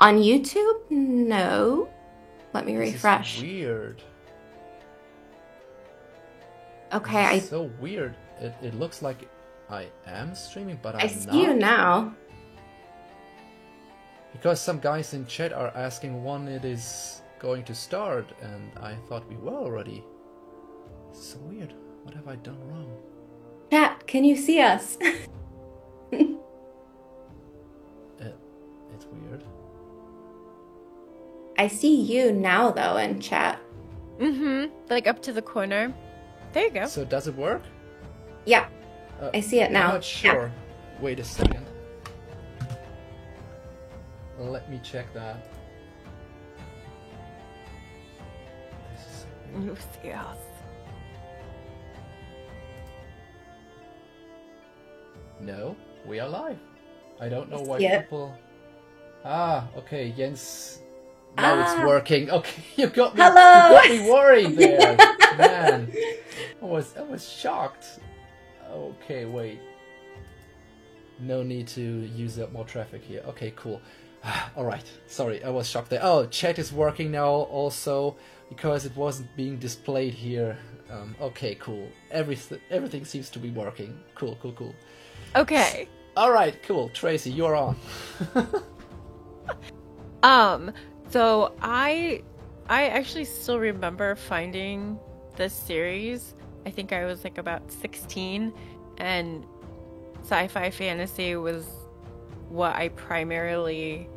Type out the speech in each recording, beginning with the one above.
On YouTube? No. Let me refresh. This is weird. Okay, It's so weird. It looks like I am streaming, but I I'm see not. you now. Because some guys in chat are asking when it is going to start, and I thought we were already. It's so weird. What have I done wrong? Chat, can you see us? It's weird. I see you now, though, in chat. Like up to the corner. There you go. So does it work? Yeah, I see it now. I'm not sure. Wait a second. Let me check that. This is so weird. You see us. No, we are live. I don't know why Yeah. people. Okay, Jens. Now it's working. Okay, you got me. Hello! You got me worried there, man. I was shocked. Okay, wait. No need to use up more traffic here. Okay, cool. All right. Sorry, I was shocked there. Oh, chat is working now also because it wasn't being displayed here. Okay, cool. Everything seems to be working. Cool. Okay. All right, cool. Traci, you're on. So I actually still remember finding this series. I think I was like about 16, and sci-fi fantasy was what I primarily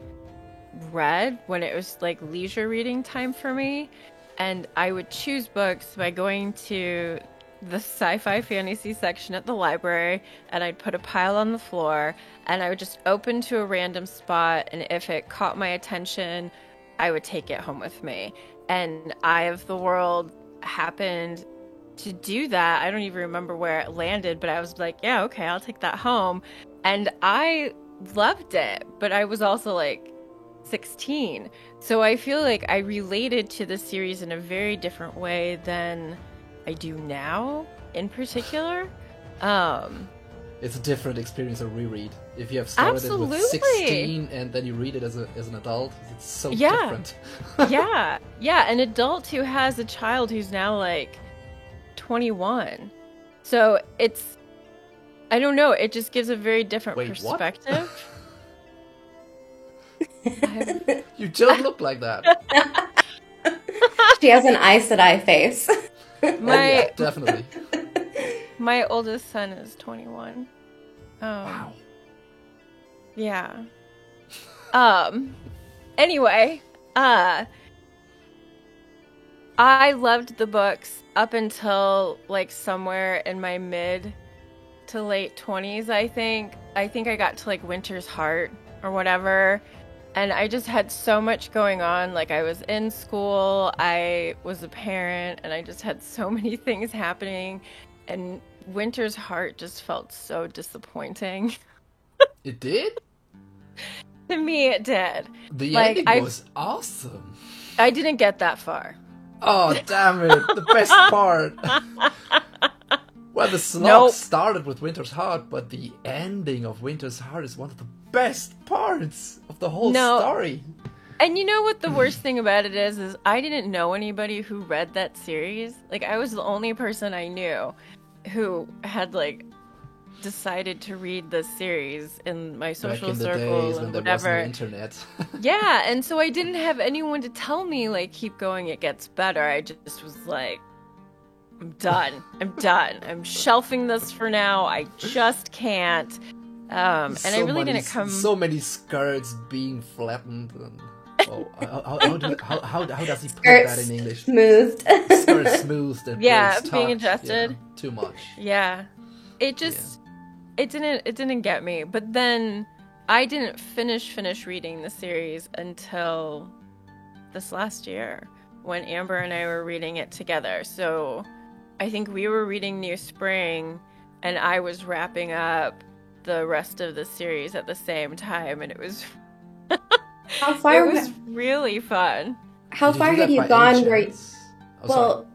read when it was like leisure reading time for me. And I would choose books by going to the sci-fi fantasy section at the library, and I'd put a pile on the floor, and I would just open to a random spot, and if it caught my attention, I would take it home with me. And Eye of the World happened to do that. I don't even remember where it landed, but I was like, yeah, okay, I'll take that home. And I loved it, but I was also like 16. So I feel like I related to the series in a very different way than I do now, in particular. It's a different experience to reread. If you have started it with 16 and then you read it as an adult, it's so different. Yeah, an adult who has a child who's now like 21. So it's, I don't know, it just gives a very different perspective. You don't look like that. She has an Aes Sedai face. Yeah, definitely. My oldest son is 21. Wow. Yeah. Anyway, I loved the books up until like somewhere in my mid to late 20s, I think. I think I got to like Winter's Heart or whatever. And I just had so much going on. Like I was in school, I was a parent, and I just had so many things happening. And Winter's Heart just felt so disappointing. It did? To me, it did. The ending was awesome. I didn't get that far. Oh, damn it. The best part. Well, the slog started with Winter's Heart, but the ending of Winter's Heart is one of the best parts of the whole story. And you know what the worst thing about it is I didn't know anybody who read that series. Like, I was the only person I knew who had, like, decided to read this series in my social circle and whatever. There was no internet. Yeah, and so I didn't have anyone to tell me, like, keep going, it gets better. I just was like, I'm done. I'm shelving this for now. I just can't. And I really didn't come. So many skirts being flattened. And, how does he put that in English? Smoothed. Skirts smoothed. And being adjusted. Yeah, too much. Yeah, it just it didn't get me. But then I didn't finish reading the series until this last year when Amber and I were reading it together. So I think we were reading New Spring, and I was wrapping up the rest of the series at the same time, and it was how far? It was really fun. How far had you gone? Well,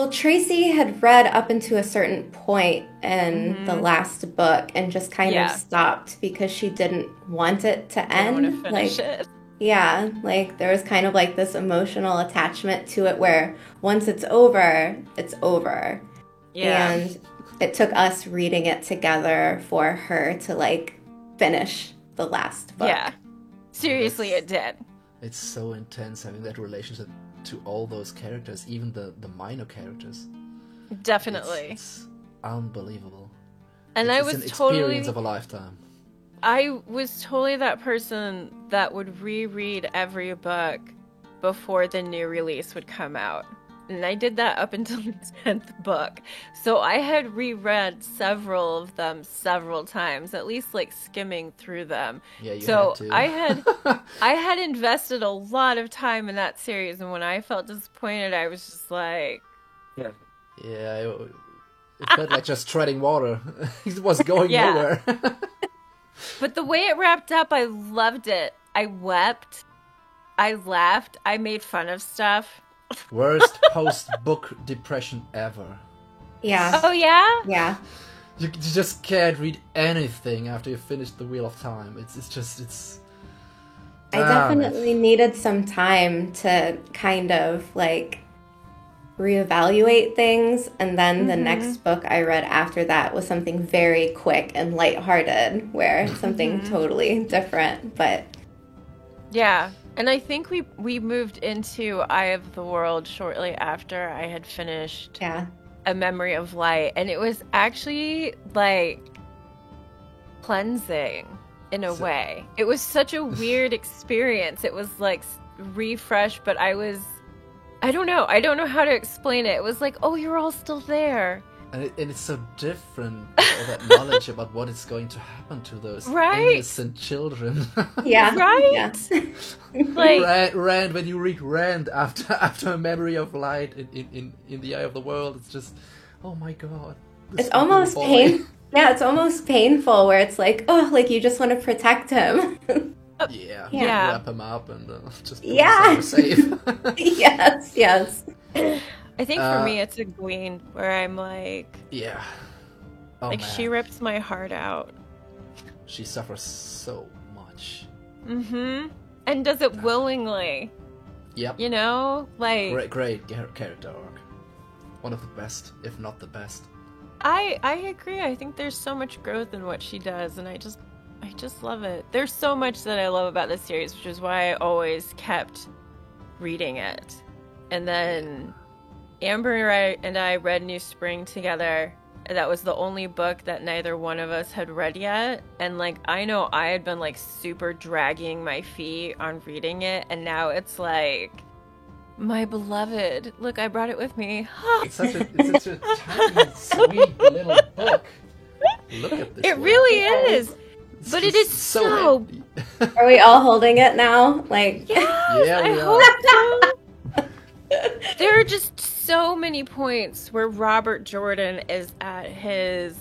Traci had read up into a certain point in the last book and just kind of stopped because she didn't want it to end. Finish it. Yeah, like there was kind of like this emotional attachment to it where once it's over, it's over. Yeah. And it took us reading it together for her to like finish the last book. Yeah. Seriously, it did. It's so intense having that relationship to all those characters, even the minor characters. Definitely. It's unbelievable. And it's I was an totally experience of a lifetime. I was totally that person that would reread every book before the new release would come out. And I did that up until the 10th book. So I had reread several of them several times, at least like skimming through them. Yeah, you so had to. I had invested a lot of time in that series, and when I felt disappointed, I was just like, Yeah, it felt like just treading water. It was going nowhere. But the way it wrapped up, I loved it. I wept. I laughed. I made fun of stuff. Worst post-book depression ever. Yeah. Oh, yeah? Yeah. You just can't read anything after you finish The Wheel of Time. I definitely needed some time to kind of like reevaluate things, and then the next book I read after that was something very quick and lighthearted, where something totally different. But yeah, and I think we moved into Eye of the World shortly after I had finished A Memory of Light, and it was actually like cleansing in a way. It was such a weird experience. It was like refresh, but I don't know how to explain it. It was like, oh, you're all still there. And it's so different, all that knowledge about what is going to happen to those innocent children. Yeah. Right? Yeah. Like, Rand, when you read Rand after A Memory of Light in The Eye of the World, it's just, oh my god. It's almost painful. Yeah, it's almost painful where it's like, oh, like you just want to protect him. Yeah. Wrap him up and just put him safe. Yes. I think for me it's a Gwen where I'm like, oh, like man. she rips my heart out. She suffers so much. And does it willingly. Yep. You know, like great character arc. One of the best, if not the best. I agree. I think there's so much growth in what she does, and I just love it. There's so much that I love about this series, which is why I always kept reading it. And then Amber and I read New Spring together. And that was the only book that neither one of us had read yet. And like, I know I had been like super dragging my feet on reading it, and now it's like, my beloved, look, I brought it with me. It's such a tiny, sweet little book. Look at this. It really is. But it is so. Are we all holding it now? Like, I hope so. There are just so many points where Robert Jordan is at his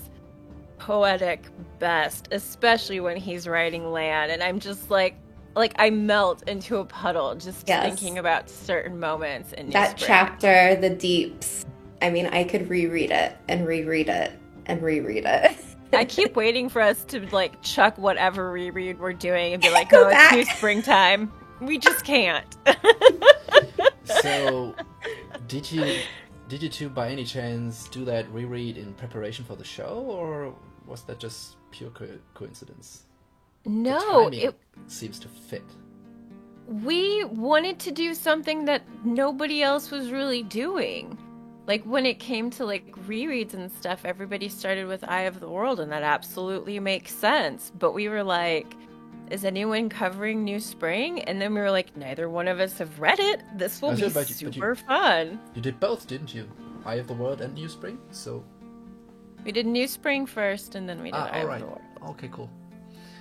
poetic best, especially when he's writing Lan, and I'm just like I melt into a puddle just thinking about certain moments in that chapter, the deeps. I mean, I could reread it and reread it and reread it. I keep waiting for us to like chuck whatever reread we're doing and be like, oh, it's New Springtime. We just can't. So, did you two by any chance do that reread in preparation for the show, or was that just pure coincidence? No, it seems to fit. We wanted to do something that nobody else was really doing. Like, when it came to, like, rereads and stuff, everybody started with Eye of the World, and that absolutely makes sense. But we were like, is anyone covering New Spring? And then we were like, neither one of us have read it. This will be super fun. You did both, didn't you? Eye of the World and New Spring? So we did New Spring first, and then we did Eye of the World. Okay, cool.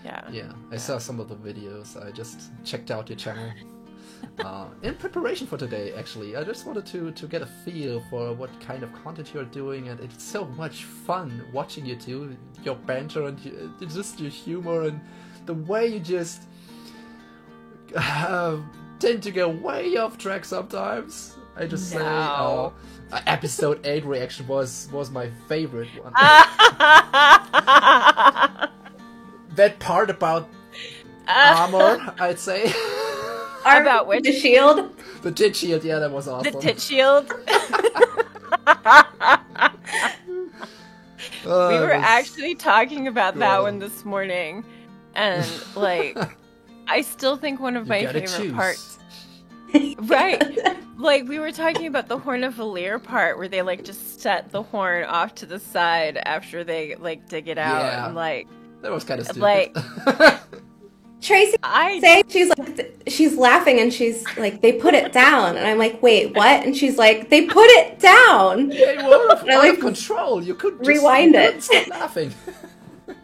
Yeah. I saw some of the videos. I just checked out your channel. In preparation for today, actually, I just wanted to get a feel for what kind of content you're doing, and it's so much fun watching you two, your banter and just your humor and the way you just tend to go way off track sometimes. I just say, episode 8 reaction was my favorite one. That part about armor, I'd say. About which? The shield? The tit shield, yeah, that was awesome. The tit shield? We were actually talking about that one this morning. And, like, I still think one of my favorite parts. Right. Like, we were talking about the horn-of-a-lear part where they, like, just set the horn off to the side after they, like, dig it out. Yeah. And, like... That was kind of stupid. Like... Tracy she's laughing and she's like, they put it down. And I'm like, wait, what? And she's like, they put it down. They were out of control. You couldn't rewind it. Stop laughing. It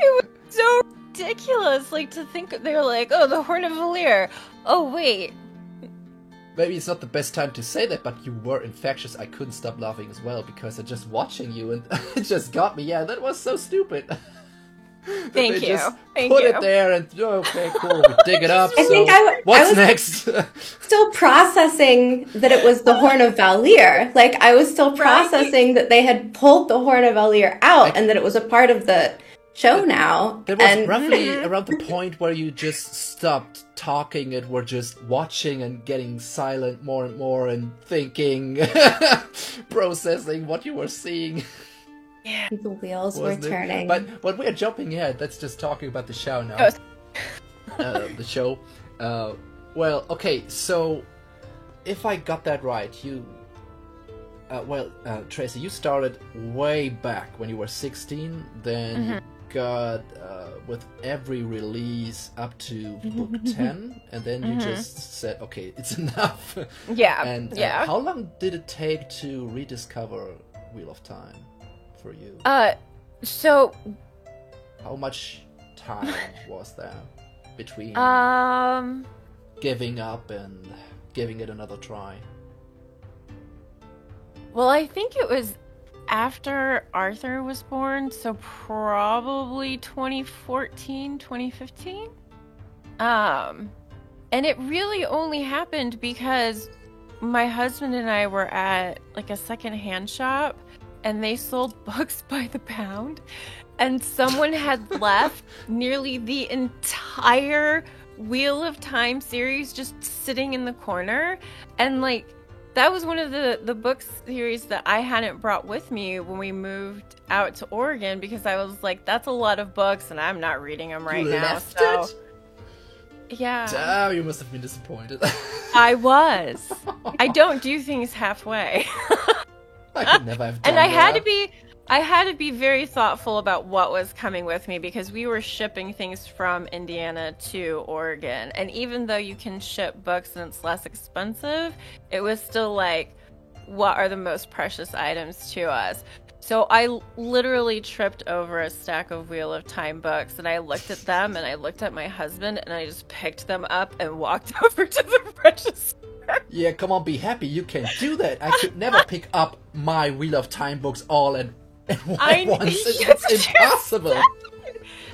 was so ridiculous. Like, to think they're like, oh, the horn-of-a-lear. Oh, wait. Maybe it's not the best time to say that, but you were infectious. I couldn't stop laughing as well because I'm just watching you and it just got me. Yeah, that was so stupid. Thank you. Put it there and okay, cool. We dig it up. I think what's next? Still processing that it was the horn of Valir. Like, I was still processing that they had pulled the horn of Valir out and that it was a part of the show now. It was roughly around the point where you just stopped talking and were just watching and getting silent more and more and thinking, processing what you were seeing. Yeah, the wheels were turning. But we are jumping ahead. Let's just talking about the show now. The show. Well, okay. So, if I got that right, you. Traci, you started way back when you were 16. Then you got with every release up to book 10, and then you just said, "Okay, it's enough." Yeah. And how long did it take to rediscover Wheel of Time? For you? So how much time was there between giving up and giving it another try? Well, I think it was after Arthur was born, so probably 2014, 2015. And it really only happened because my husband and I were at like a secondhand shop and they sold books by the pound, and someone had left nearly the entire Wheel of Time series just sitting in the corner. And like, that was one of the book series that I hadn't brought with me when we moved out to Oregon, because I was like, that's a lot of books and I'm not reading them right now. So yeah. Damn, you must have been disappointed. I was. I don't do things halfway. I could never have done and I that. had to be very thoughtful about what was coming with me, because we were shipping things from Indiana to Oregon. And even though you can ship books and it's less expensive, it was still like, what are the most precious items to us? So I literally tripped over a stack of Wheel of Time books, and I looked at them and I looked at my husband and I just picked them up and walked over to the register. Yeah, come on, be happy. You can do that. I could never pick up my Wheel of Time books all at once. It's impossible.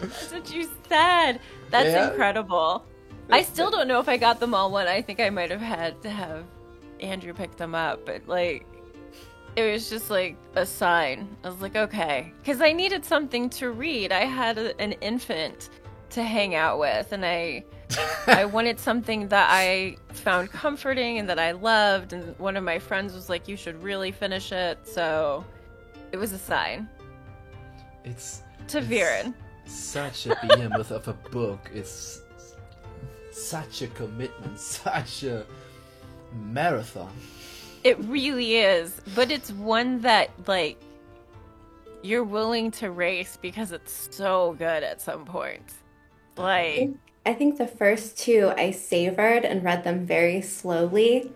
That's what you said. That's incredible. I still don't know if I got them all one. I think I might have had to have Andrew pick them up, but like, it was just like a sign. I was like, okay, because I needed something to read. I had an infant to hang out with, and I wanted something that I found comforting and that I loved, and one of my friends was like, you should really finish it, so it was a sign. It's Während. Such a behemoth of a book. It's such a commitment, such a marathon. It really is, but it's one that, like, you're willing to race because it's so good at some point. Like, I think the first two I savored and read them very slowly.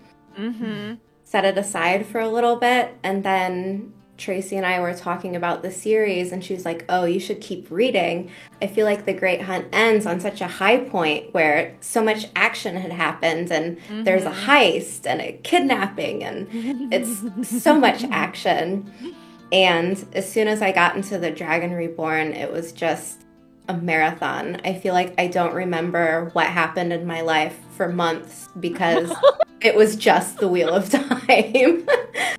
Set it aside for a little bit, and then Traci and I were talking about the series, and she was like, oh, you should keep reading. I feel like The Great Hunt ends on such a high point where so much action had happened, and there's a heist and a kidnapping, and it's so much action. And as soon as I got into The Dragon Reborn, it was just a marathon. I feel like I don't remember what happened in my life for months because it was just the Wheel of Time.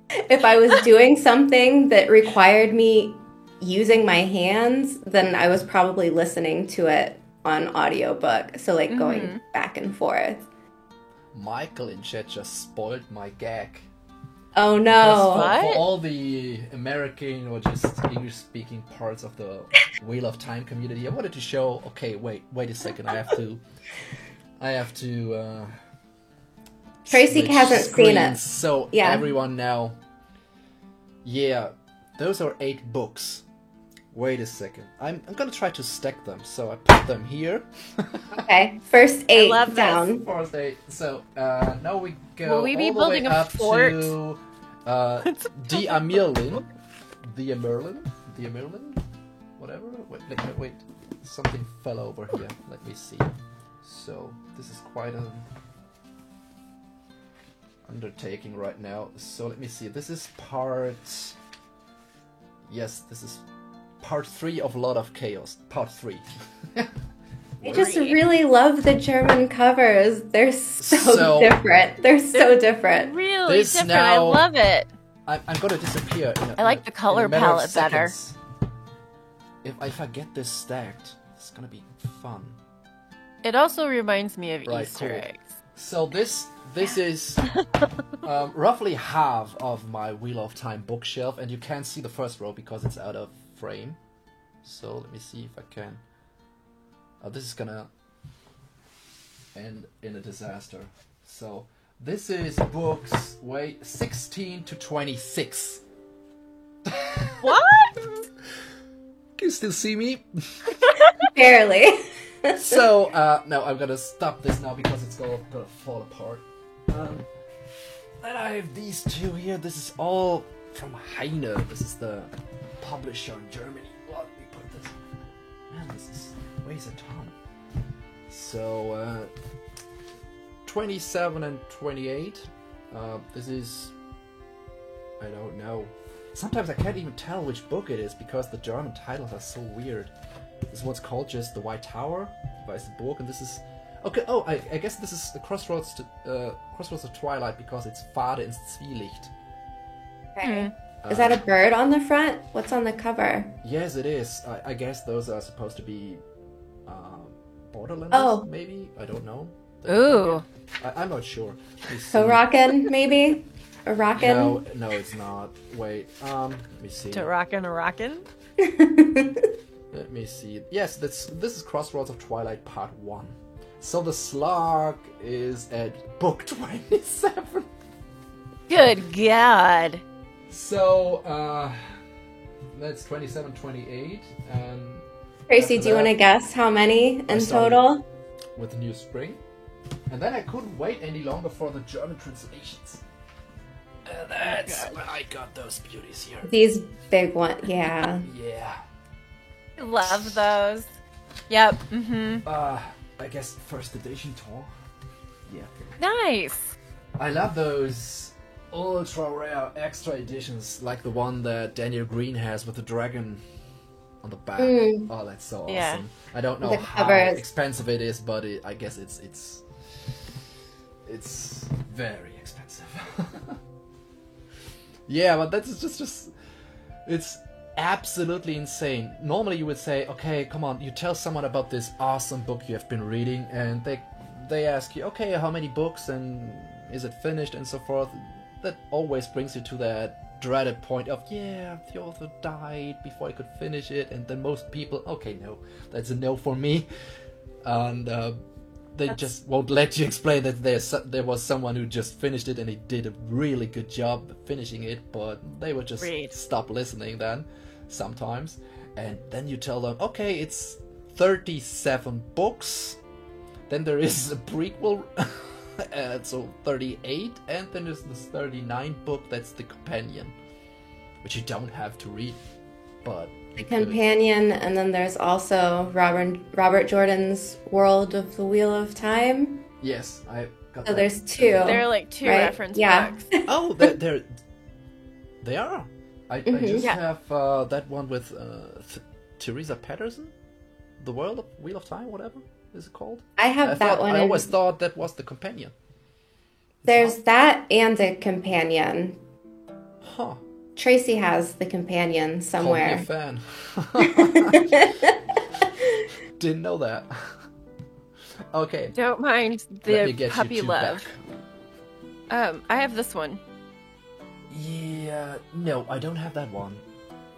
If I was doing something that required me using my hands, then I was probably listening to it on audiobook. So like going back and forth. Michael in chat just spoiled my gag. Oh no. For all the American or just English-speaking parts of the Wheel of Time community, I wanted to show, okay, wait a second, I have to Tracy hasn't seen it. So everyone now, those are 8 books. Wait a second. I'm gonna try to stack them. So I put them here. Okay, first 8 down. First 8. So now we go Will we be all the building way a up fort? to the Amerlin. Whatever. Wait. Something fell over here. Let me see. So this is quite an undertaking right now. So let me see. This is part. Yes, this is part 3 of Lot of Chaos. Part 3. I just really love the German covers. They're so different. They're so different. Really different. I love it. I'm gonna disappear. I like the color palette better. If I get this stacked, it's gonna be fun. It also reminds me of cool. Easter eggs. So this is roughly half of my Wheel of Time bookshelf, and you can't see the first row because it's out of frame. So let me see if I can. This is gonna end in a disaster. So this is books 16 to 26. What? Can you still see me? Barely. So no, I'm gonna stop this now because it's gonna fall apart. And I have these 2 here. This is all from Heine. This is the publisher in Germany. Let me put this. Man, this weighs a ton. So 27 and 28. This is, I don't know. Sometimes I can't even tell which book it is because the German titles are so weird. This one's called just The White Tower by the book, and this is okay. Oh, I guess this is the Crossroads of Twilight because it's Pfade ins Zwielicht. Okay. Is that a bird on the front? What's on the cover? Yes, it is. I guess those are supposed to be Borderlanders, maybe? I don't know. Ooh. I'm not sure. Rockin', maybe? A rockin'? No, it's not. Wait, let me see. To rockin' a rockin'? Let me see. Yes, this is Crossroads of Twilight Part 1. So the slog is at book 27. Good God. So, that's 27, 28, and... Tracy, do you want to guess how many in total? With New Spring. And then I couldn't wait any longer for the German translations. And that's when I got those beauties here. These big ones, yeah. Yeah. I love those. Yep. I guess first edition tour. Yeah. Nice. I love those ultra rare extra editions, like the one that Daniel Green has with the dragon on the back. Oh, that's so awesome. Yeah. I don't know how expensive it is, but I guess it's very expensive. Yeah, but that's just it's absolutely insane. Normally you would say, okay, come on, you tell someone about this awesome book you have been reading, and they ask you, okay, how many books and is it finished and so forth. That always brings you to that dreaded point of, yeah, the author died before I could finish it, and then most people, okay, no, that's a no for me, and they just won't let you explain that there was someone who just finished it and he did a really good job finishing it, but they would just stop listening then sometimes, and then you tell them, okay, it's 37 books, then there is a prequel. So 38, and then there's this 39 book that's the companion, which you don't have to read, but the companion, and then there's also Robert Jordan's World of the Wheel of Time. Yes, I got so that. There's 2. There are like 2 reference books. Oh, they are. I just have that one with Teresa Patterson, The World of Wheel of Time, whatever is it called? I have that one. I always thought that was the companion. There's that and the companion. Huh. Tracy has the companion somewhere. Call me a fan. Didn't know that. Okay. Don't mind Let me the get puppy you two love. back. I have this one. Yeah, no, I don't have that one.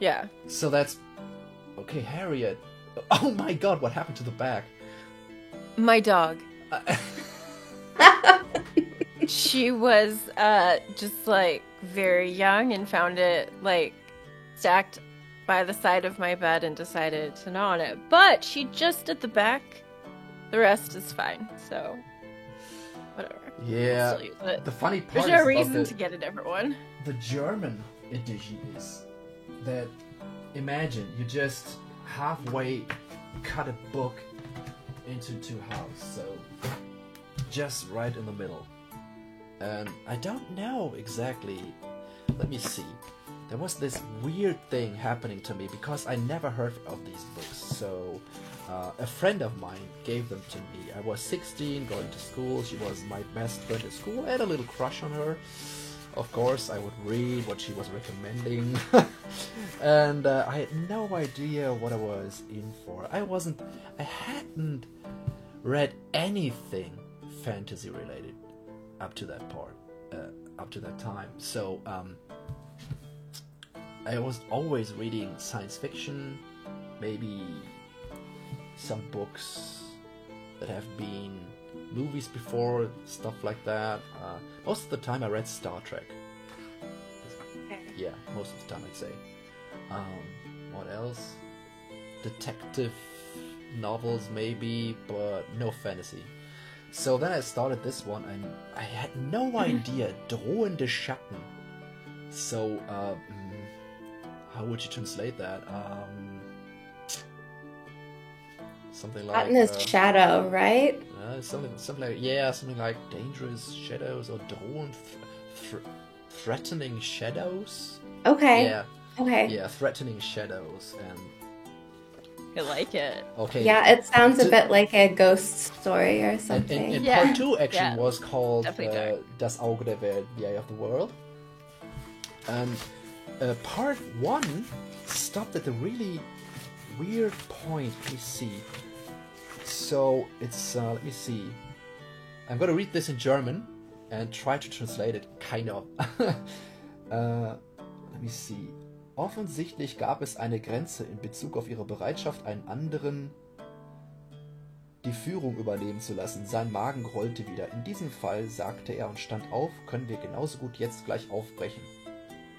Yeah. So that's... Okay, Harriet. Oh my god, what happened to the back? My dog. She was just like very young and found it like stacked by the side of my bed and decided to gnaw on it. But she just did the back. The rest is fine. So whatever. Yeah. I'll still use it. The funny part There's is no about reason to get a different one. the German edition is that, imagine you just halfway cut a book into two halves, so just right in the middle. And I don't know exactly, let me see. There was this weird thing happening to me because I never heard of these books. So a friend of mine gave them to me. I was 16, going to school. She was my best friend at school. I had a little crush on her. Of course, I would read what she was recommending. And I had no idea what I was in for. I hadn't read anything fantasy related up to that part, up to that time. So I was always reading science fiction, maybe some books that have been movies before, stuff like that. Most of the time I read Star Trek. Okay. Yeah, most of the time I'd say. What else? Detective novels maybe, but no fantasy. So then I started this one and I had no idea. Drohende Schatten. So, how would you translate that? Something like... Schatten is shadow, right? Something like dangerous shadows or drohend, threatening shadows. Okay. Yeah. Okay. Yeah, threatening shadows and... I like it. Okay. Yeah, it sounds a bit like a ghost story or something. And Yeah. part 2 actually Yeah. was called Definitely dark. Das Auge der Welt, the Eye of the World. And part 1 stopped at a really weird point. Let me see. So it's, let me see. I'm gonna read this in German and try to translate it, kind of. Let me see. Offensichtlich gab es eine Grenze in Bezug auf ihre Bereitschaft, einen anderen die Führung übernehmen zu lassen. Sein Magen grollte wieder. In diesem Fall, sagte er und stand auf, können wir genauso gut jetzt gleich aufbrechen.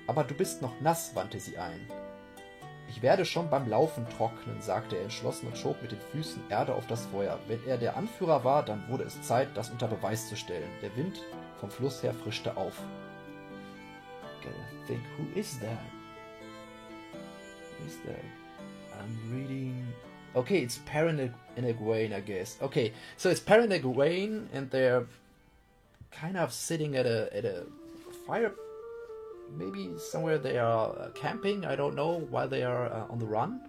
Aber du bist noch nass, wandte sie ein. Ich werde schon beim Laufen trocknen, sagte er entschlossen und schob mit den Füßen Erde auf das Feuer. Wenn er der Anführer war, dann wurde es Zeit, das unter Beweis zu stellen. Der Wind vom Fluss her frischte auf. Gotta think, who is that? Who is that? I'm reading... Okay, it's Perrin and Egwene, I guess. Okay, so it's Perrin and Egwene, and they're kind of sitting at a fire... Maybe somewhere they are camping, I don't know, while they are on the run.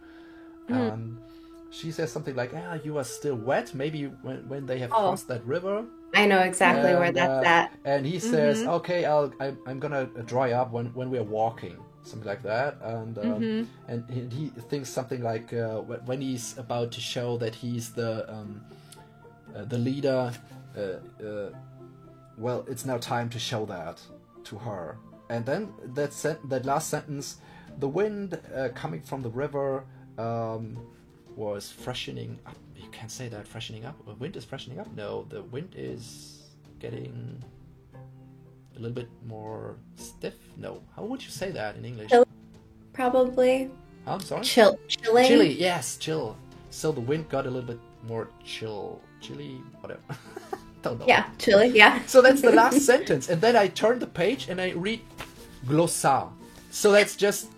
She says something like, you are still wet, maybe when they have crossed that river. I know exactly where that's at. And he says, okay, I'm gonna dry up when we're walking. Something like that. And he thinks something like, when he's about to show that he's the leader, well, it's now time to show that to her. And then that last sentence, the wind coming from the river was freshening up. You can't say that, freshening up. The wind is freshening up? No, the wind is getting a little bit more stiff. No, how would you say that in English? Chill, probably. I'm sorry? Chilling? Chilly, yes, chill. So the wind got a little bit more chilly, whatever. Don't know. Yeah, chilly, yeah. So that's the last sentence. And then I turn the page and I read Glossar. So that's just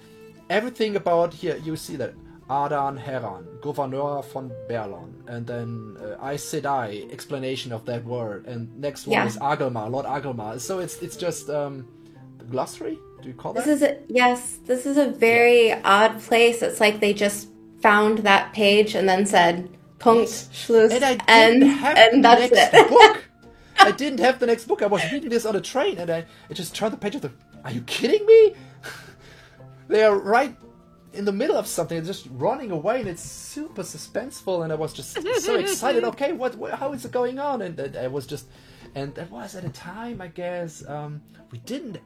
everything about here. You see that. Adan Heran, Gouverneur von Berlon. And then Aes Sedai, explanation of that word. And next one is Agelmar, Lord Agelmar. So it's just the glossary? Do you call that? This is a very odd place. It's like they just found that page and then said, Punkt, Schluss, and that's it. Book. I didn't have the next book. I was reading this on a train and I just turned the page of the... Are you kidding me? They are right in the middle of something and just running away, and it's super suspenseful, and I was just so excited. Okay, how is it going on? And I was just, and that was at a time, I guess, we didn't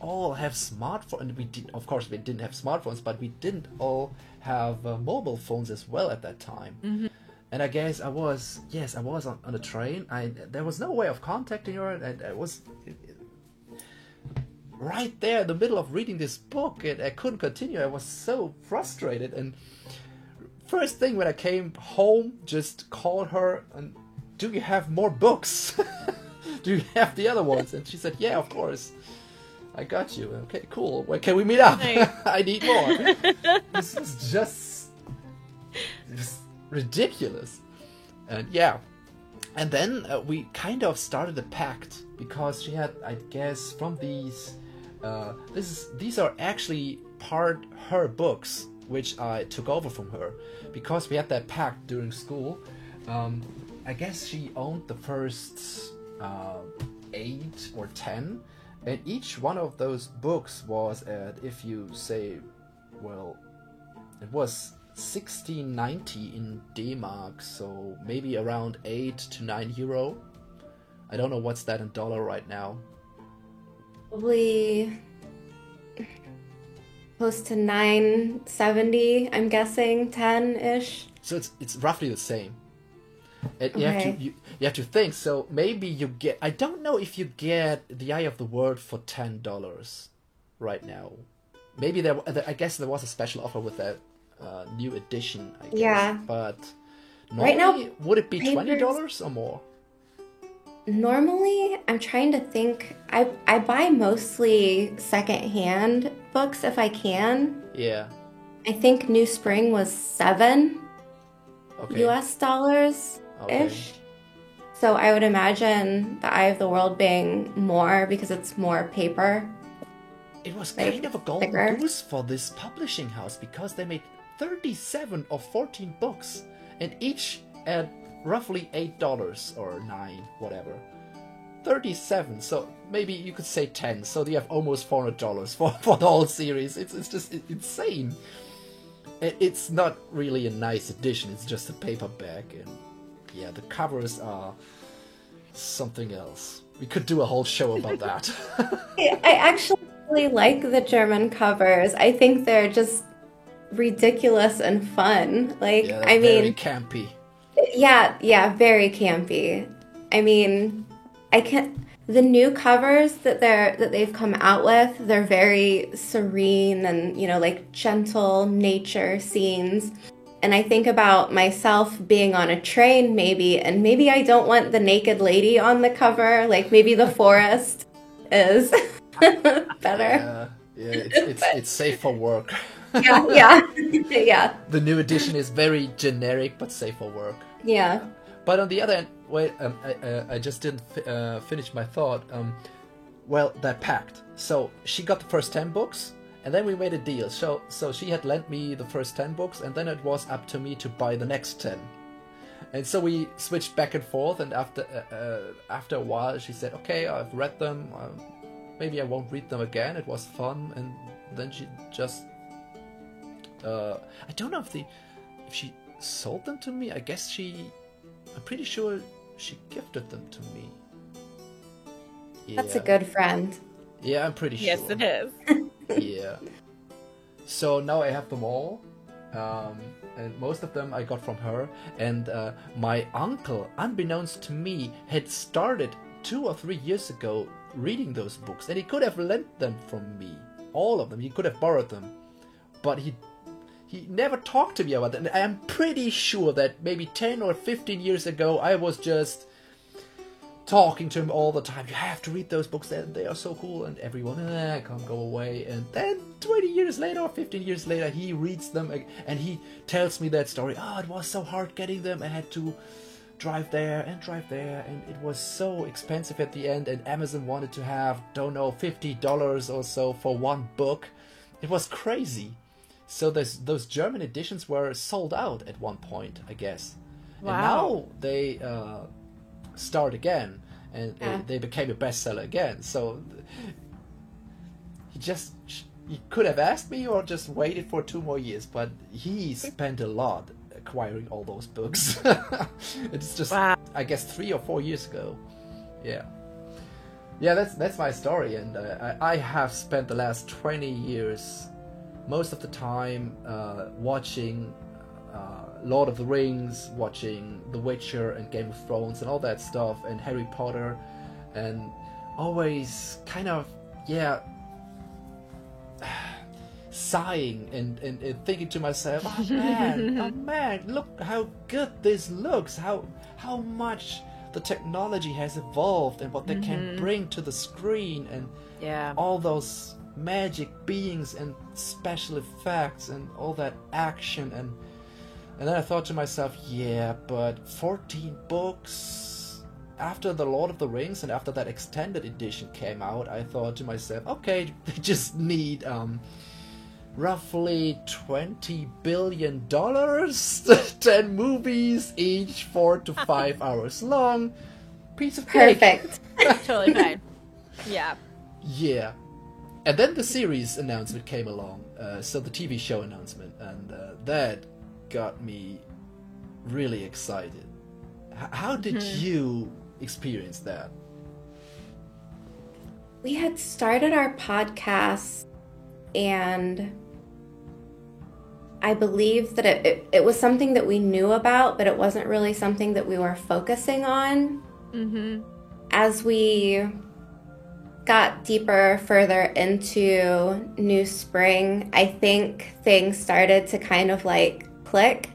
all have smartphones, and of course we didn't have smartphones, but we didn't all have mobile phones as well at that time. Mm-hmm. And I guess I was on a train. There was no way of contacting her, and I was right there in the middle of reading this book, and I couldn't continue. I was so frustrated, and first thing when I came home, just called her, and do you have more books? Do you have the other ones? And she said, yeah, of course. I got you. Okay, cool. When can we meet up? Nice. I need more. This is just ridiculous. And yeah. And then we kind of started a pact, because she had, I guess, from these... these are actually part her books, which I took over from her. Because we had that pact during school. I guess she owned the first 8 or 10. And each one of those books was at, if you say, well, it was 1690 in D-Mark, so maybe around 8 to 9 euro. I don't know what's that in dollar right now. Probably close to 970, I'm guessing, 10-ish. So it's roughly the same. And Okay. you have to think, so maybe you get, I don't know if you get The Eye of the World for $10 right now. Maybe I guess there was a special offer with that new edition, I guess. Yeah. But Right now, normally, would it be papers- $20 or more? Normally, I'm trying to think. I buy mostly secondhand books if I can. Yeah. I think New Spring was $7 Okay. US dollars Okay. ish. So I would imagine The Eye of the World being more because it's more paper. It was Like, kind of a golden thicker. goose for this publishing house, because they made 37 or 14 books, and each at roughly $8 or $9, whatever. 37, so maybe you could say 10, so you have almost $400 for the whole series. It's just insane. It's not really a nice edition, it's just a paperback, and yeah, the covers are something else. We could do a whole show about that. I actually really like the German covers. I think they're just ridiculous and fun. Like, Yeah, I very mean, campy. yeah, very campy. I mean, the new covers that they've come out with, they're very serene and, like gentle nature scenes. And I think about myself being on a train maybe, and maybe I don't want the naked lady on the cover. Like maybe the forest is better. It's safe for work. Yeah. The new edition is very generic but safe for work. Yeah. But on the other hand, wait, I just didn't finish my thought. Well, that pact. So she got the first 10 books, and then we made a deal. So she had lent me the first 10 books, and then it was up to me to buy the next 10. And so we switched back and forth, and after a while she said, okay, I've read them, maybe I won't read them again, it was fun. And then she just... I don't know if she sold them to me. I guess I'm pretty sure she gifted them to me. Yeah. That's a good friend. Yeah, I'm pretty sure. Yes, it is. Yeah. So now I have them all. And most of them I got from her. And my uncle, unbeknownst to me, had started 2 or 3 years ago reading those books. And he could have lent them from me. All of them. He could have borrowed them. But he never talked to me about that. And I am pretty sure that maybe 10 or 15 years ago, I was just talking to him all the time. You have to read those books, they are so cool. And everyone, can't go away. And then 20 years later or 15 years later, he reads them and he tells me that story. Oh, it was so hard getting them. I had to drive there. And it was so expensive at the end. And Amazon wanted to have, don't know, $50 or so for one book. It was crazy. So those German editions were sold out at one point, I guess. Wow. And now they start again, and they became a bestseller again. So he just he could have asked me or just waited for 2 more years, but he spent a lot acquiring all those books. It's just, wow. I guess, 3 or 4 years ago. Yeah. Yeah, that's my story, and I have spent the last 20 years, most of the time, watching Lord of the Rings, watching The Witcher and Game of Thrones and all that stuff, and Harry Potter, and always kind of, sighing and thinking to myself, oh man, look how good this looks, how much the technology has evolved and what they can bring to the screen, and all those magic beings and special effects and all that action, and then I thought to myself, but 14 books after the Lord of the Rings and after that extended edition came out, I thought to myself, okay, they just need roughly $20 billion, 10 movies, each 4 to 5 hours long. Piece of cake. Perfect. Totally fine. Yeah. Yeah. And then the series announcement came along, so the TV show announcement, and that got me really excited. How did you experience that? We had started our podcast, and I believe that it was something that we knew about, but it wasn't really something that we were focusing on. As we got deeper, further into New Spring, I think things started to kind of like click.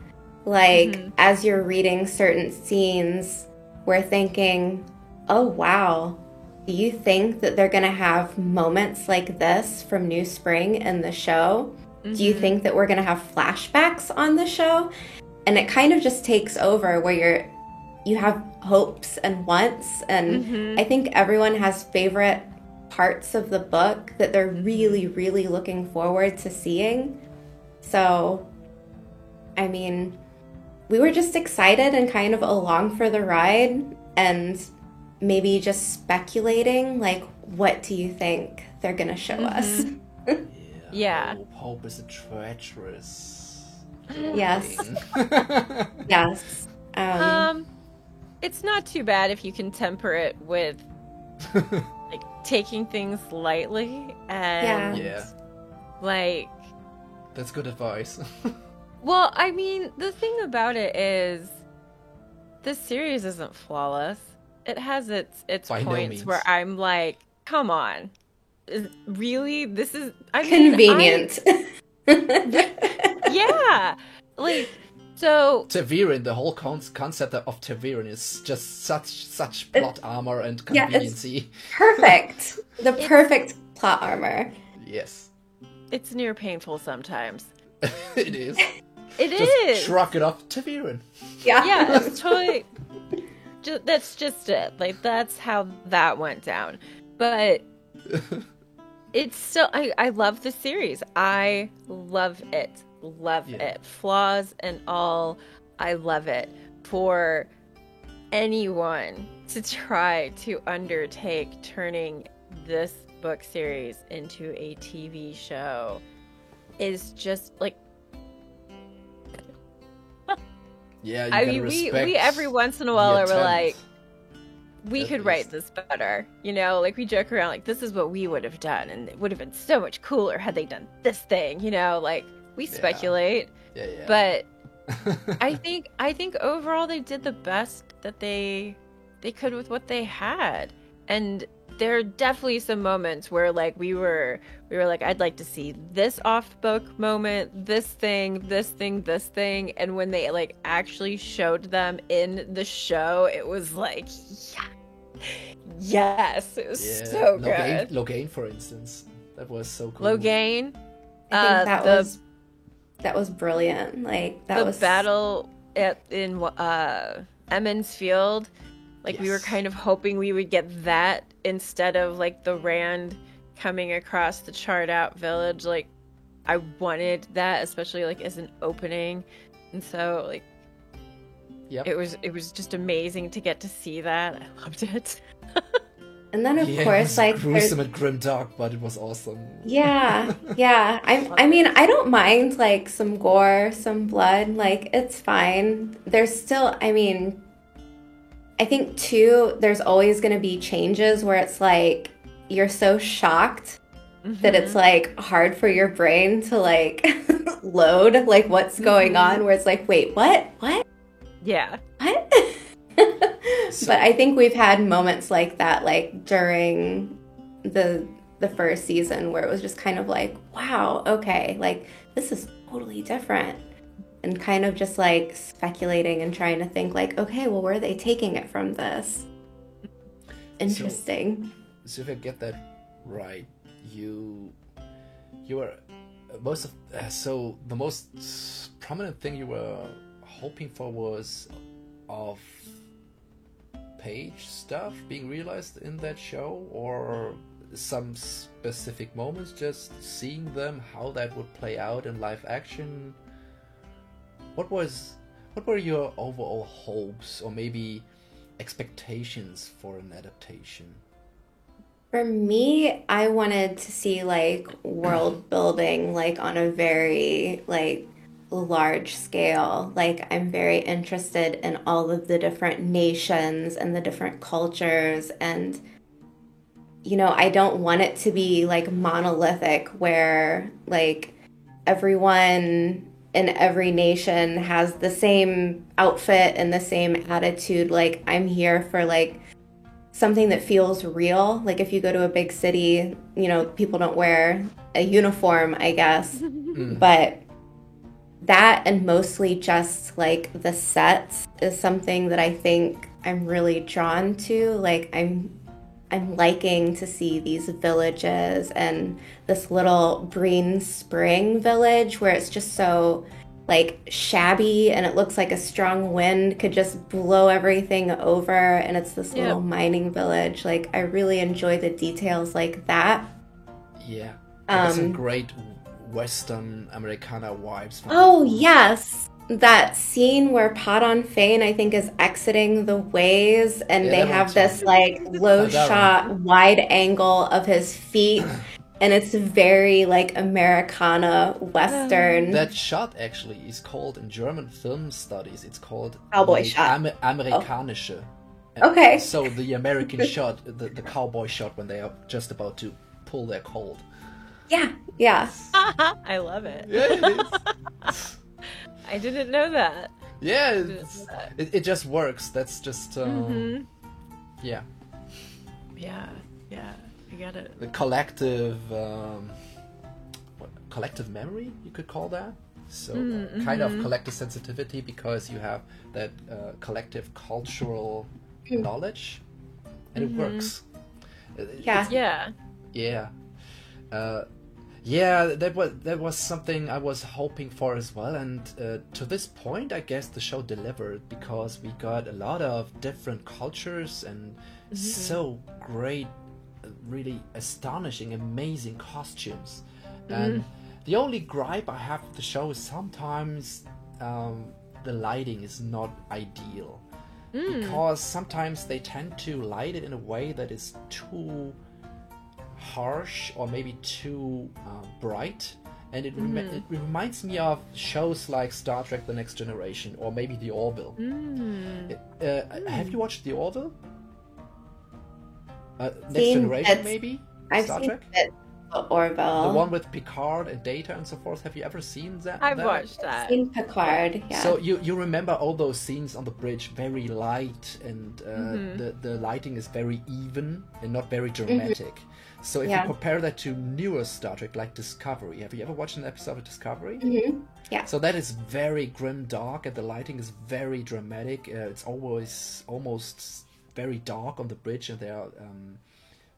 Like as you're reading certain scenes, we're thinking, oh wow, do you think that they're going to have moments like this from New Spring in the show? Do you think that we're going to have flashbacks on the show? And it kind of just takes over where you have hopes and wants. And I think everyone has favorite parts of the book that they're really, really looking forward to seeing. So, I mean, we were just excited and kind of along for the ride, and maybe just speculating, like, what do you think they're going to show us? Yeah. Hope is a treacherous. Yes. Yes. It's not too bad if you can temper it with like taking things lightly and like. That's good advice. Well, I mean, the thing about it is, this series isn't flawless. It has its points where I'm like, come on. Really? This is convenient. Yeah. Like, so Ta'veren, the whole concept of Ta'veren is just such plot armor and conveniency. Perfect. The perfect plot armor. Yes. It's near painful sometimes. It is. It just is. Truck it off Ta'veren. Yeah, it's totally. That's just it. Like, that's how that went down. But it's still. I love the series. I love it. Love it. Flaws and all. I love it. For anyone to try to undertake turning this book series into a TV show is just like. Yeah, you I mean, we every once in a while are like, we could write this better, you know, like we joke around like this is what we would have done, and it would have been so much cooler had they done this thing, you know, like we speculate. But I think overall they did the best that they could with what they had, and there are definitely some moments where like we were like, I'd like to see this off-book moment, this thing, and when they like actually showed them in the show, it was like, yes, it was so good. Logain, for instance, that was so cool. Logain, I think that was brilliant. Like that was the battle in Emmons Field. Like we were kind of hoping we would get that instead of like the Rand coming across the charred out village. Like I wanted that, especially like as an opening, and so like it was just amazing to get to see that. I loved it. And then, of Yeah, it course, was like, gruesome and grim dark, but it was awesome. yeah, yeah. I mean, I don't mind like some gore, some blood. Like, it's fine. There's still, I mean, I think too, there's always going to be changes where it's like you're so shocked that it's like hard for your brain to like load like what's going on. Where it's like, wait, what? Yeah. What? But I think we've had moments like that, like during the first season, where it was just kind of like, wow, okay, like this is totally different, and kind of just like speculating and trying to think like, okay, well, where are they taking it from this? Interesting. So if I get that right, you were most of so the most prominent thing you were hoping for was of page stuff being realized in that show, or some specific moments, just seeing them, how that would play out in live action? What were your overall hopes or maybe expectations for an adaptation? For me, I wanted to see like world building like on a very like large scale. Like, I'm very interested in all of the different nations and the different cultures, and you know, I don't want it to be like monolithic where like everyone in every nation has the same outfit and the same attitude. Like, I'm here for like something that feels real. Like, if you go to a big city, you know, people don't wear a uniform, I guess. But that, and mostly just like the sets, is something that I think I'm really drawn to. Like, I'm liking to see these villages, and this little Breen Spring village where it's just so like shabby, and it looks like a strong wind could just blow everything over, and it's this little mining village. Like, I really enjoy the details like that. Yeah. There's some great Western Americana vibes. Oh, yes. That scene where Padon Fane, I think, is exiting the ways, and they have this like low shot, wide angle of his feet, and it's very like Americana Western. That shot actually is called, in German film studies, it's called cowboy shot. Amerikanische. Okay. So the American shot, the cowboy shot when they are just about to pull their colt. Yeah. I love it. Yeah, it is. I didn't know that. Yeah, it just works. That's just yeah. Yeah. You got it. The collective collective memory, you could call that. So kind of collective sensitivity, because you have that collective cultural knowledge, and it works. Yeah, that was something I was hoping for as well, and to this point, I guess the show delivered, because we got a lot of different cultures and so great, really astonishing, amazing costumes. And the only gripe I have with the show is sometimes the lighting is not ideal, because sometimes they tend to light it in a way that is too harsh or maybe too bright, and it reminds me of shows like Star Trek: The Next Generation, or maybe The Orville. Have you watched The Orville? Next Generation, maybe? I've Star seen Trek? Orville. The one with Picard and Data and so forth. Have you ever seen that? I've watched that. I've seen Picard, yeah. So you remember all those scenes on the bridge, very light, and the lighting is very even and not very dramatic. So if you compare that to newer Star Trek like Discovery, have you ever watched an episode of Discovery? Yeah. So that is very grim dark, and the lighting is very dramatic. It's always almost very dark on the bridge, and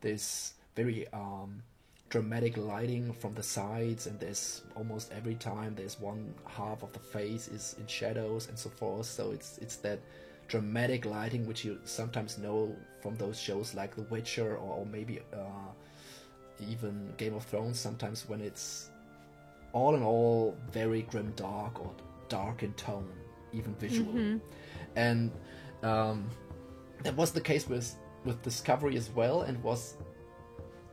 there's very dramatic lighting from the sides, and there's almost every time there's one half of the face is in shadows and so forth. So it's that dramatic lighting which you sometimes know from those shows like The Witcher, or maybe even Game of Thrones, sometimes, when it's all in all very grim dark or dark in tone, even visually. And that was the case with with Discovery as well, and was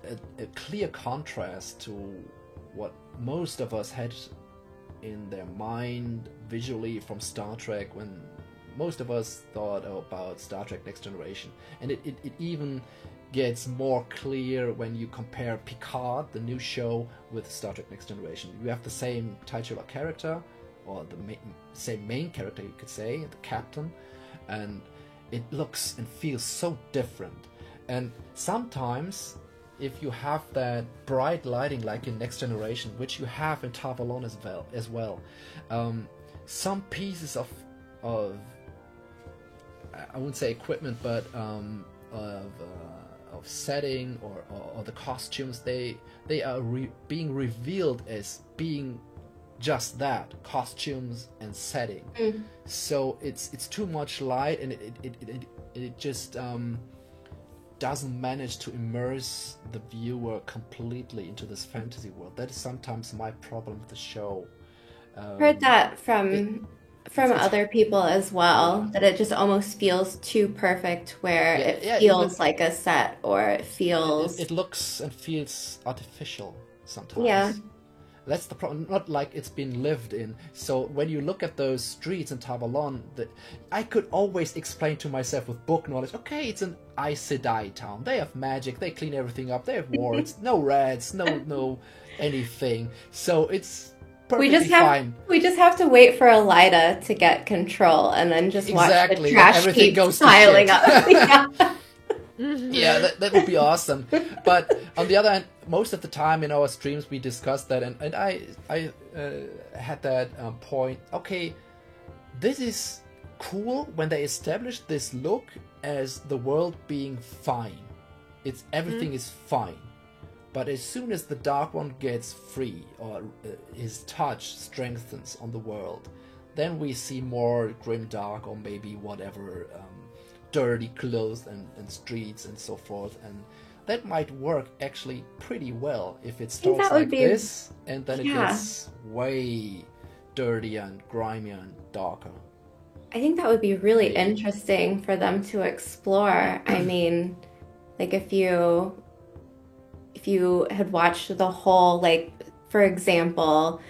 a clear contrast to what most of us had in their mind visually from Star Trek, when most of us thought about Star Trek Next Generation. And it even gets more clear when you compare Picard, the new show, with Star Trek Next Generation. You have the same titular character, or the same main character, you could say, the captain, and it looks and feels so different. And sometimes, if you have that bright lighting like in Next Generation, which you have in Tar Varlon as well, some pieces of I wouldn't say equipment, but of setting or the costumes, they are being revealed as being just that, costumes and setting. So it's too much light, and it just doesn't manage to immerse the viewer completely into this fantasy world. That is sometimes my problem with the show. Heard that from other people as well, that it just almost feels too perfect, where it feels like a set, or it feels... It looks and feels artificial sometimes. Yeah. That's the problem, not like it's been lived in. So when you look at those streets in Tar Varlon, I could always explain to myself with book knowledge, okay, it's an Aes Sedai town. They have magic, they clean everything up, they have wards, no rats, no anything. So it's perfectly fine. We just have to wait for Elida to get control, and then just watch the trash keep piling up. Yeah, that would be awesome. But on the other hand, most of the time in our streams we discussed that, and I had that point. Okay, this is cool when they establish this look as the world being fine. It's everything is fine. But as soon as the Dark One gets free, or his touch strengthens on the world, then we see more grimdark, or maybe whatever, dirty clothes and streets and so forth. And that might work actually pretty well if it starts like this, and then it gets way dirtier and grimier and darker. I think that would be really interesting for them to explore. I mean, like if you had watched the whole, like, for example,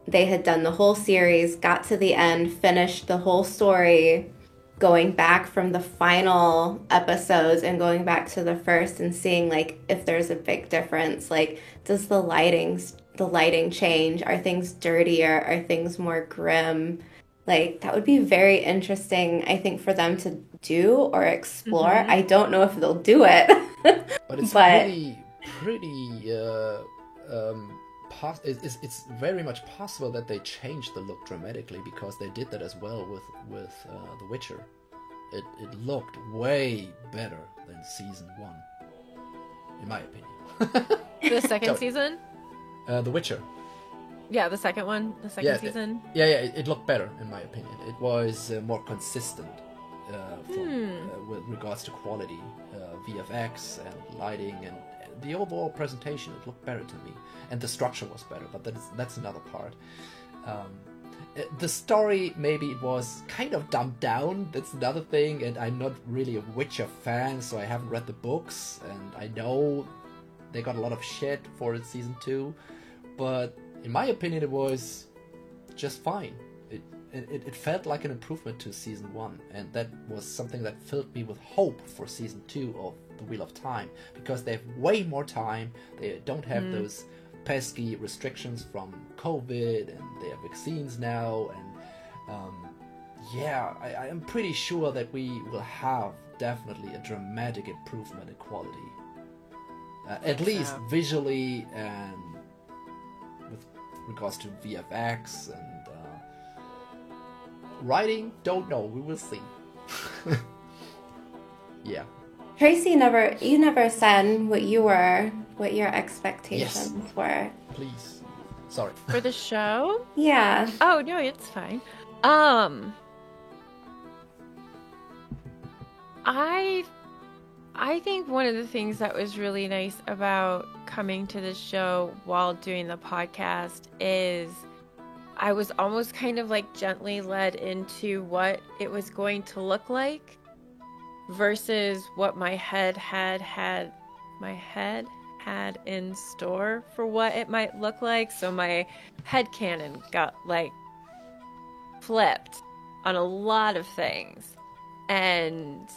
they had done the whole series, got to the end, finished the whole story, going back from the final episodes and going back to the first and seeing, like, if there's a big difference. Like, does the lighting change? Are things dirtier? Are things more grim? Like, that would be very interesting, I think, for them to do or explore. Mm-hmm. I don't know if they'll do it. But it's pretty it's very much possible that they changed the look dramatically, because they did that as well with The Witcher. It looked way better than season 1, in my opinion. The second season? The Witcher. Yeah, the second one, the second season. It looked better, in my opinion. It was more consistent with regards to quality, VFX and lighting, and the overall presentation. It looked better to me, and the structure was better. But that's another part. The story, maybe it was kind of dumbed down. That's another thing. And I'm not really a Witcher fan, so I haven't read the books, and I know they got a lot of shit for it season 2, but in my opinion, it was just fine. It felt like an improvement to season 1, and that was something that filled me with hope for season 2 of The Wheel of Time, because they have way more time. They don't have those pesky restrictions from COVID, and they have vaccines now, and I am pretty sure that we will have definitely a dramatic improvement in quality, at least visually and with regards to VFX and writing. Don't know. We will see. Yeah. Traci, you never said what your expectations were. Please. Sorry. For the show? Yeah. Oh no, it's fine. I think one of the things that was really nice about coming to the show while doing the podcast is I was almost kind of like gently led into what it was going to look like. versus what my head had in store for what it might look like. So my headcanon got like flipped on a lot of things. And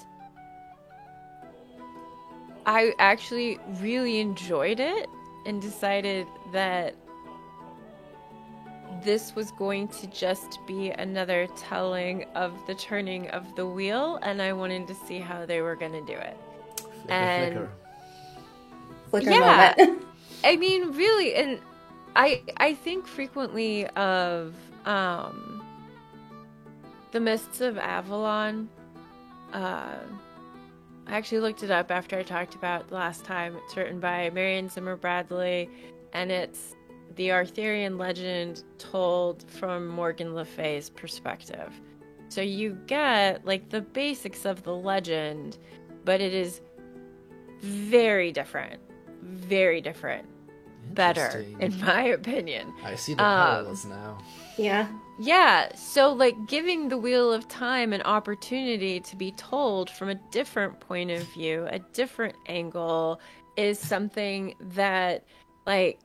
I actually really enjoyed it and decided that this was going to just be another telling of the turning of the wheel, and I wanted to see how they were going to do it. Flicker yeah, moment. I mean, really, and I think frequently of The Mists of Avalon. I actually looked it up after I talked about last time. It's written by Marion Zimmer Bradley, and it's the Arthurian legend told from Morgan Le Fay's perspective. So you get like the basics of the legend, but it is very different, better in my opinion. I see the parallels now. Yeah, so like giving the Wheel of Time an opportunity to be told from a different point of view, a different angle, is something that, like,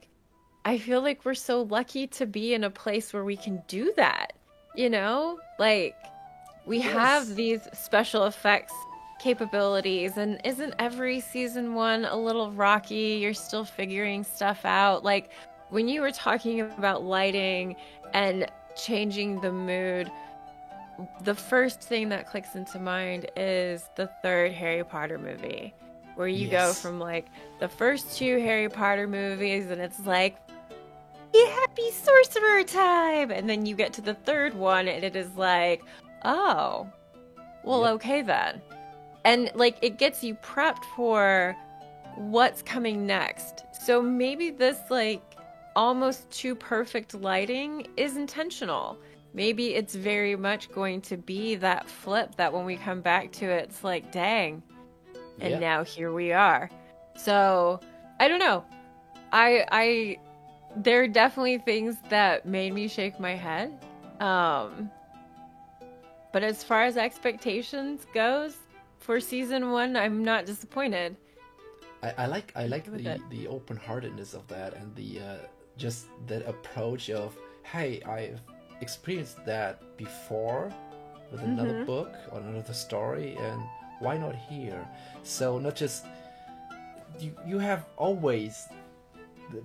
I feel like we're so lucky to be in a place where we can do that, you know? Like, we have these special effects capabilities, and isn't every season one a little rocky? You're still figuring stuff out. Like, when you were talking about lighting and changing the mood, the first thing that clicks into mind is the third Harry Potter movie, where you go from like the first two Harry Potter movies and it's like happy sorcerer time, and then you get to the third one and it is like, oh well, okay then. And like it gets you prepped for what's coming next. So maybe this like almost too perfect lighting is intentional. Maybe it's very much going to be that flip that when we come back to it, it's like, dang. And now here we are. So I don't know. There are definitely things that made me shake my head. But as far as expectations goes for season one, I'm not disappointed. I like the open-heartedness of that, and the just that approach of, hey, I've experienced that before with another book or another story, and why not here? So not just you have always the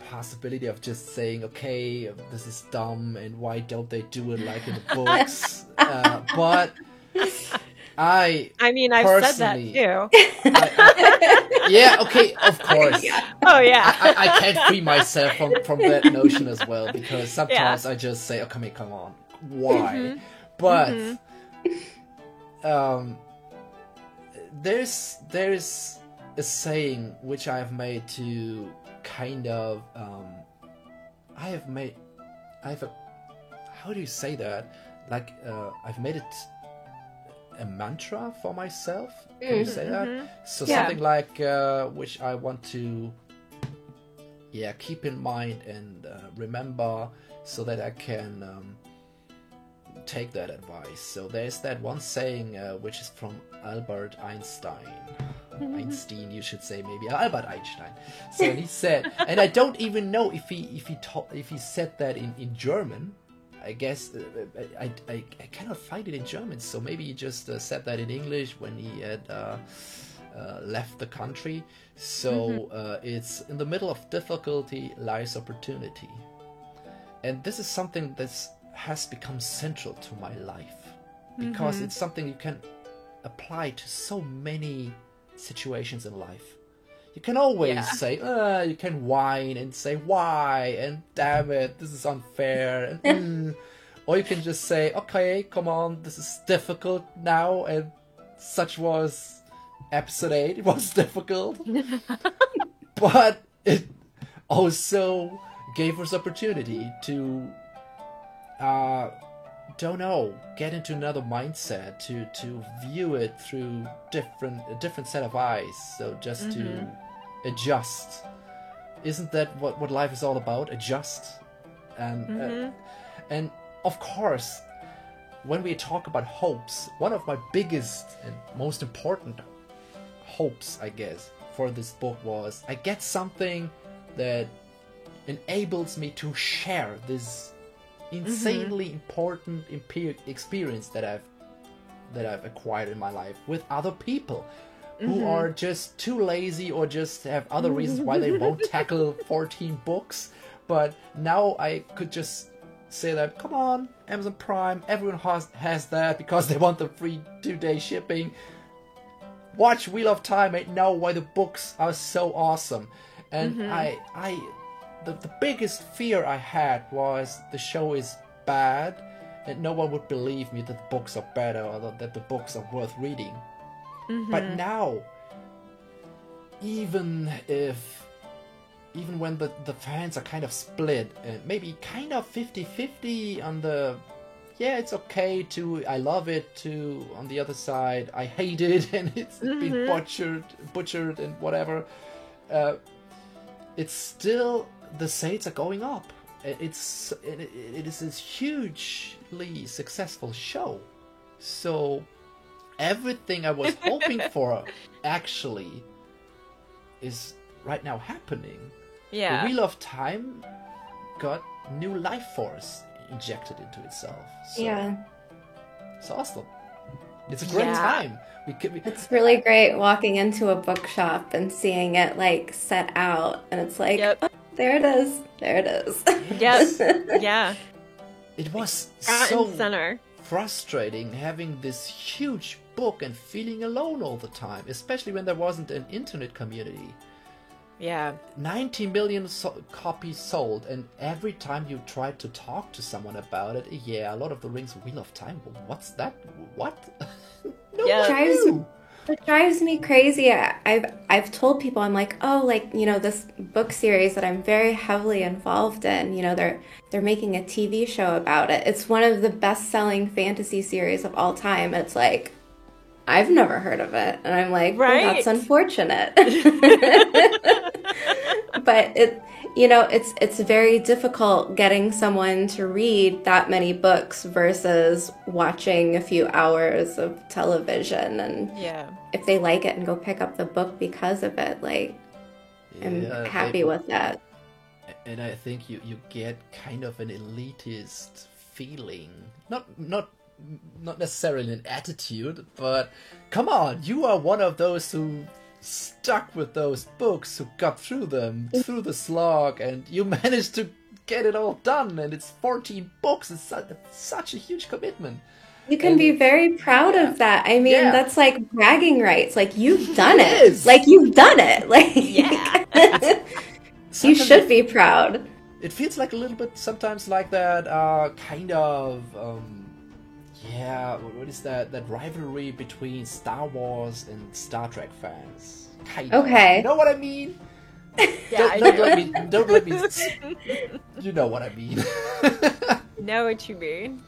possibility of just saying, okay, this is dumb and why don't they do it like in the books? But I mean, I've said that too. Yeah, okay, of course. Oh, yeah. I can't free myself from that notion as well, because sometimes I just say, oh, come on, why? But there's a saying which I've made to kind of how do you say that? Like I've made it a mantra for myself. Can you say that? So something like which I want to keep in mind and remember, so that I can take that advice. So there's that one saying which is from Albert Einstein. Einstein, you should say, maybe Albert Einstein. So he said, and I don't even know if he said that in German. I guess I cannot find it in German, so maybe he just said that in English when he had left the country. So it's, in the middle of difficulty lies opportunity. And this is something that has become central to my life, because it's something you can apply to so many situations in life. You can always say, you can whine and say why, and damn it, this is unfair, and or you can just say, okay, come on, this is difficult now, and such was episode 8, it was difficult. But it also gave us opportunity to get into another mindset, to view it through a different set of eyes. So just to adjust. Isn't that what life is all about? Adjust. And of course, when we talk about hopes, one of my biggest and most important hopes, I guess, for this book was I get something that enables me to share this insanely important experience that I've acquired in my life with other people who are just too lazy or just have other reasons why they won't tackle 14 books. But now I could just say that, come on, Amazon Prime, everyone has that because they want the free 2-day shipping. Watch Wheel of Time and know why the books are so awesome. And the biggest fear I had was the show is bad and no one would believe me that the books are better or that the books are worth reading. But now, even when the fans are kind of split, maybe kind of 50-50 on the, yeah, it's okay to, I love it, to, on the other side, I hate it and it's been butchered and whatever, it's still, the sales are going up. It is this hugely successful show. So everything I was hoping for actually is right now happening. Yeah. The Wheel of Time got new life force injected into itself. So, Yeah. It's awesome. It's a great time. It's really great walking into a bookshop and seeing it like set out, and it's like, oh, there it is. There it is. Yes. Yeah. It was Front so and center. frustrating having this huge book and feeling alone all the time, especially when there wasn't an internet community. Yeah. 90 million copies sold, and every time you tried to talk to someone about it, yeah, a lot of the rings Wheel of Time. What's that? What? It drives me crazy. I've told people, I'm like, oh, like, you know, this book series that I'm very heavily involved in, you know, they're making a TV show about it. It's one of the best-selling fantasy series of all time. It's like, I've never heard of it. And I'm like, right. Well, that's unfortunate. But it's very difficult getting someone to read that many books versus watching a few hours of television. And if they like it and go pick up the book because of it, like, I'm happy with that. And I think you get kind of an elitist feeling. Not necessarily an attitude, but come on, you are one of those who stuck with those books, who got through them, through the slog, and you managed to get it all done, and it's 14 books. It's such a huge commitment. You can be very proud of that. I mean, that's like bragging rights. Like, you've done it. Like, you've done it. Like, you should be proud. It feels like a little bit sometimes like that kind of what is that rivalry between Star Wars and Star Trek fans? Kind of. Okay. You know what I mean? Yeah, don't let me you know what I mean. Know what you mean.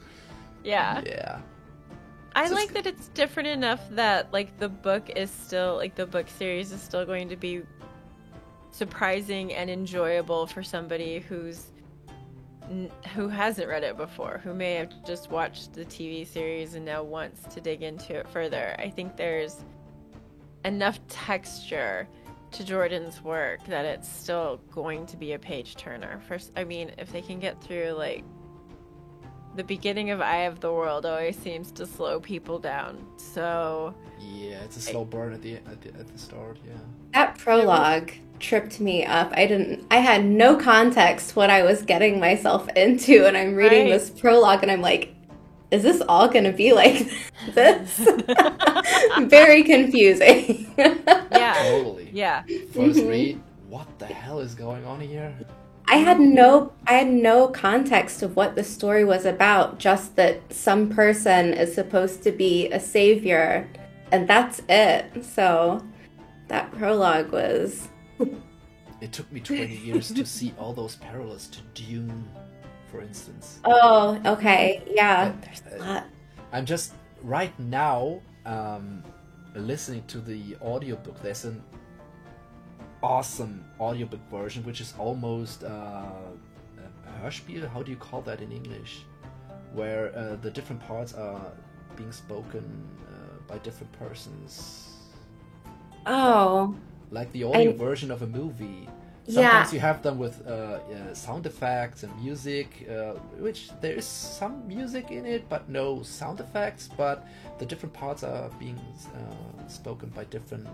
Yeah. Yeah. I like that it's different enough that, like, the book is still, like, the book series is still going to be surprising and enjoyable for somebody who hasn't read it before, who may have just watched the TV series and now wants to dig into it further. I think there's enough texture to Jordan's work that it's still going to be a page turner. First, I mean, if they can get through, like, the beginning of Eye of the World always seems to slow people down. So yeah, it's a slow burn at the start. Yeah, that prologue tripped me up. I had no context what I was getting myself into, and I'm reading this prologue and I'm like, is this all gonna be like this? Very confusing. Yeah, totally. Yeah. First read, what the hell is going on here? I had no context of what the story was about, just that some person is supposed to be a savior, and that's it. So that prologue was... It took me 20 years to see all those parallels to Dune, for instance. Oh, okay. Yeah, there's a lot. I'm just, right now, listening to the audiobook. There's an awesome audiobook version, which is almost a Hörspiel. How do you call that in English? where the different parts are being spoken by different persons. Oh. Like the audio version of a movie. Sometimes you have them with sound effects and music, which there is some music in it, but no sound effects. But the different parts are being spoken by different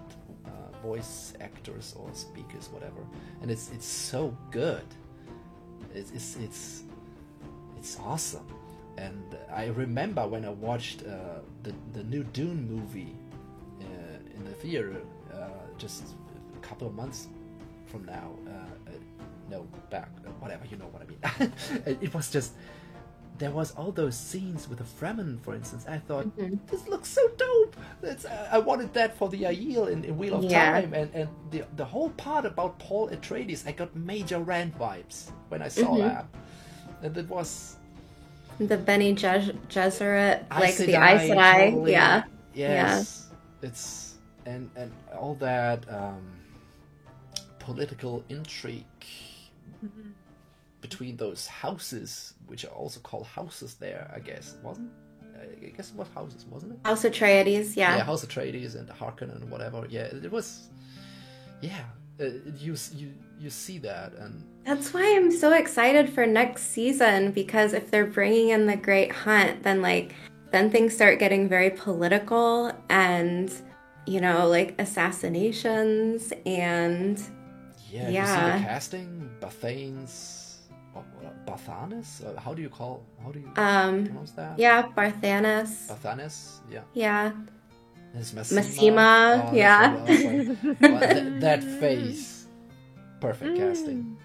voice actors or speakers, whatever. And it's so good. It's awesome. And I remember when I watched the new Dune movie in the theater just a couple of months from now, back, whatever, you know what I mean. It was just, there was all those scenes with the Fremen, for instance. I thought, this looks so dope. I wanted that for the Aiel in Wheel of Time, and the whole part about Paul Atreides, I got major Rand vibes when I saw that. And it was the Bene Gesserit, like the Aes Aes Sedai, totally. yeah. Yes, it's and all that political intrigue between those houses, which are also called houses there, I guess, wasn't? I guess it was houses, wasn't it? House Atreides, yeah. Yeah, House Atreides and Harkonnen and whatever. Yeah, it was. Yeah, you see that, and that's why I'm so excited for next season, because if they're bringing in the Great Hunt, then things start getting very political, and like assassinations and you see the casting, Bathanes. How do you pronounce that? Yeah, Barthanes. Yeah. Yeah. There's Massima. Yeah. That face, perfect casting.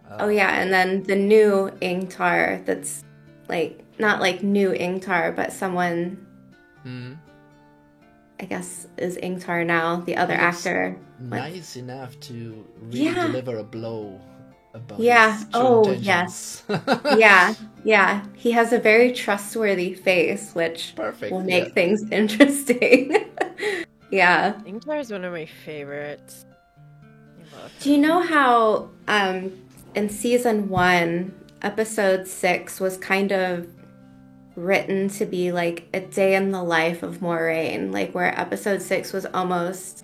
And then the new Ingtar, that's not like new Ingtar, but someone I guess is Ingtar now, the other actor. Nice enough to really deliver a blow about his yes. Yeah. He has a very trustworthy face, which will make things interesting. Yeah. Ingtar is one of my favorites. Do you know how in season 1, episode 6 was kind of written to be like a day in the life of Moraine, like where episode 6 was almost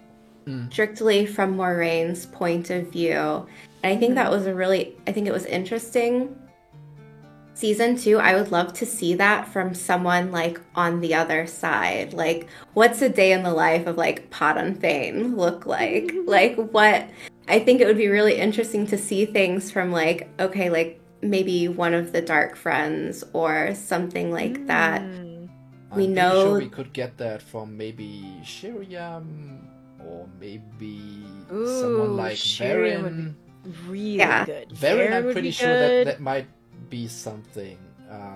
strictly from Moraine's point of view. And I think that was I think it was interesting. Season 2, I would love to see that from someone like on the other side. Like, what's a day in the life of like Padan Fain look like? Like, what? I think it would be really interesting to see things from like, okay, like maybe one of the Dark Friends or something like that. We know sure we could get that from maybe Shiriam or maybe someone like Während. Really good. Während, I'm pretty sure that might be something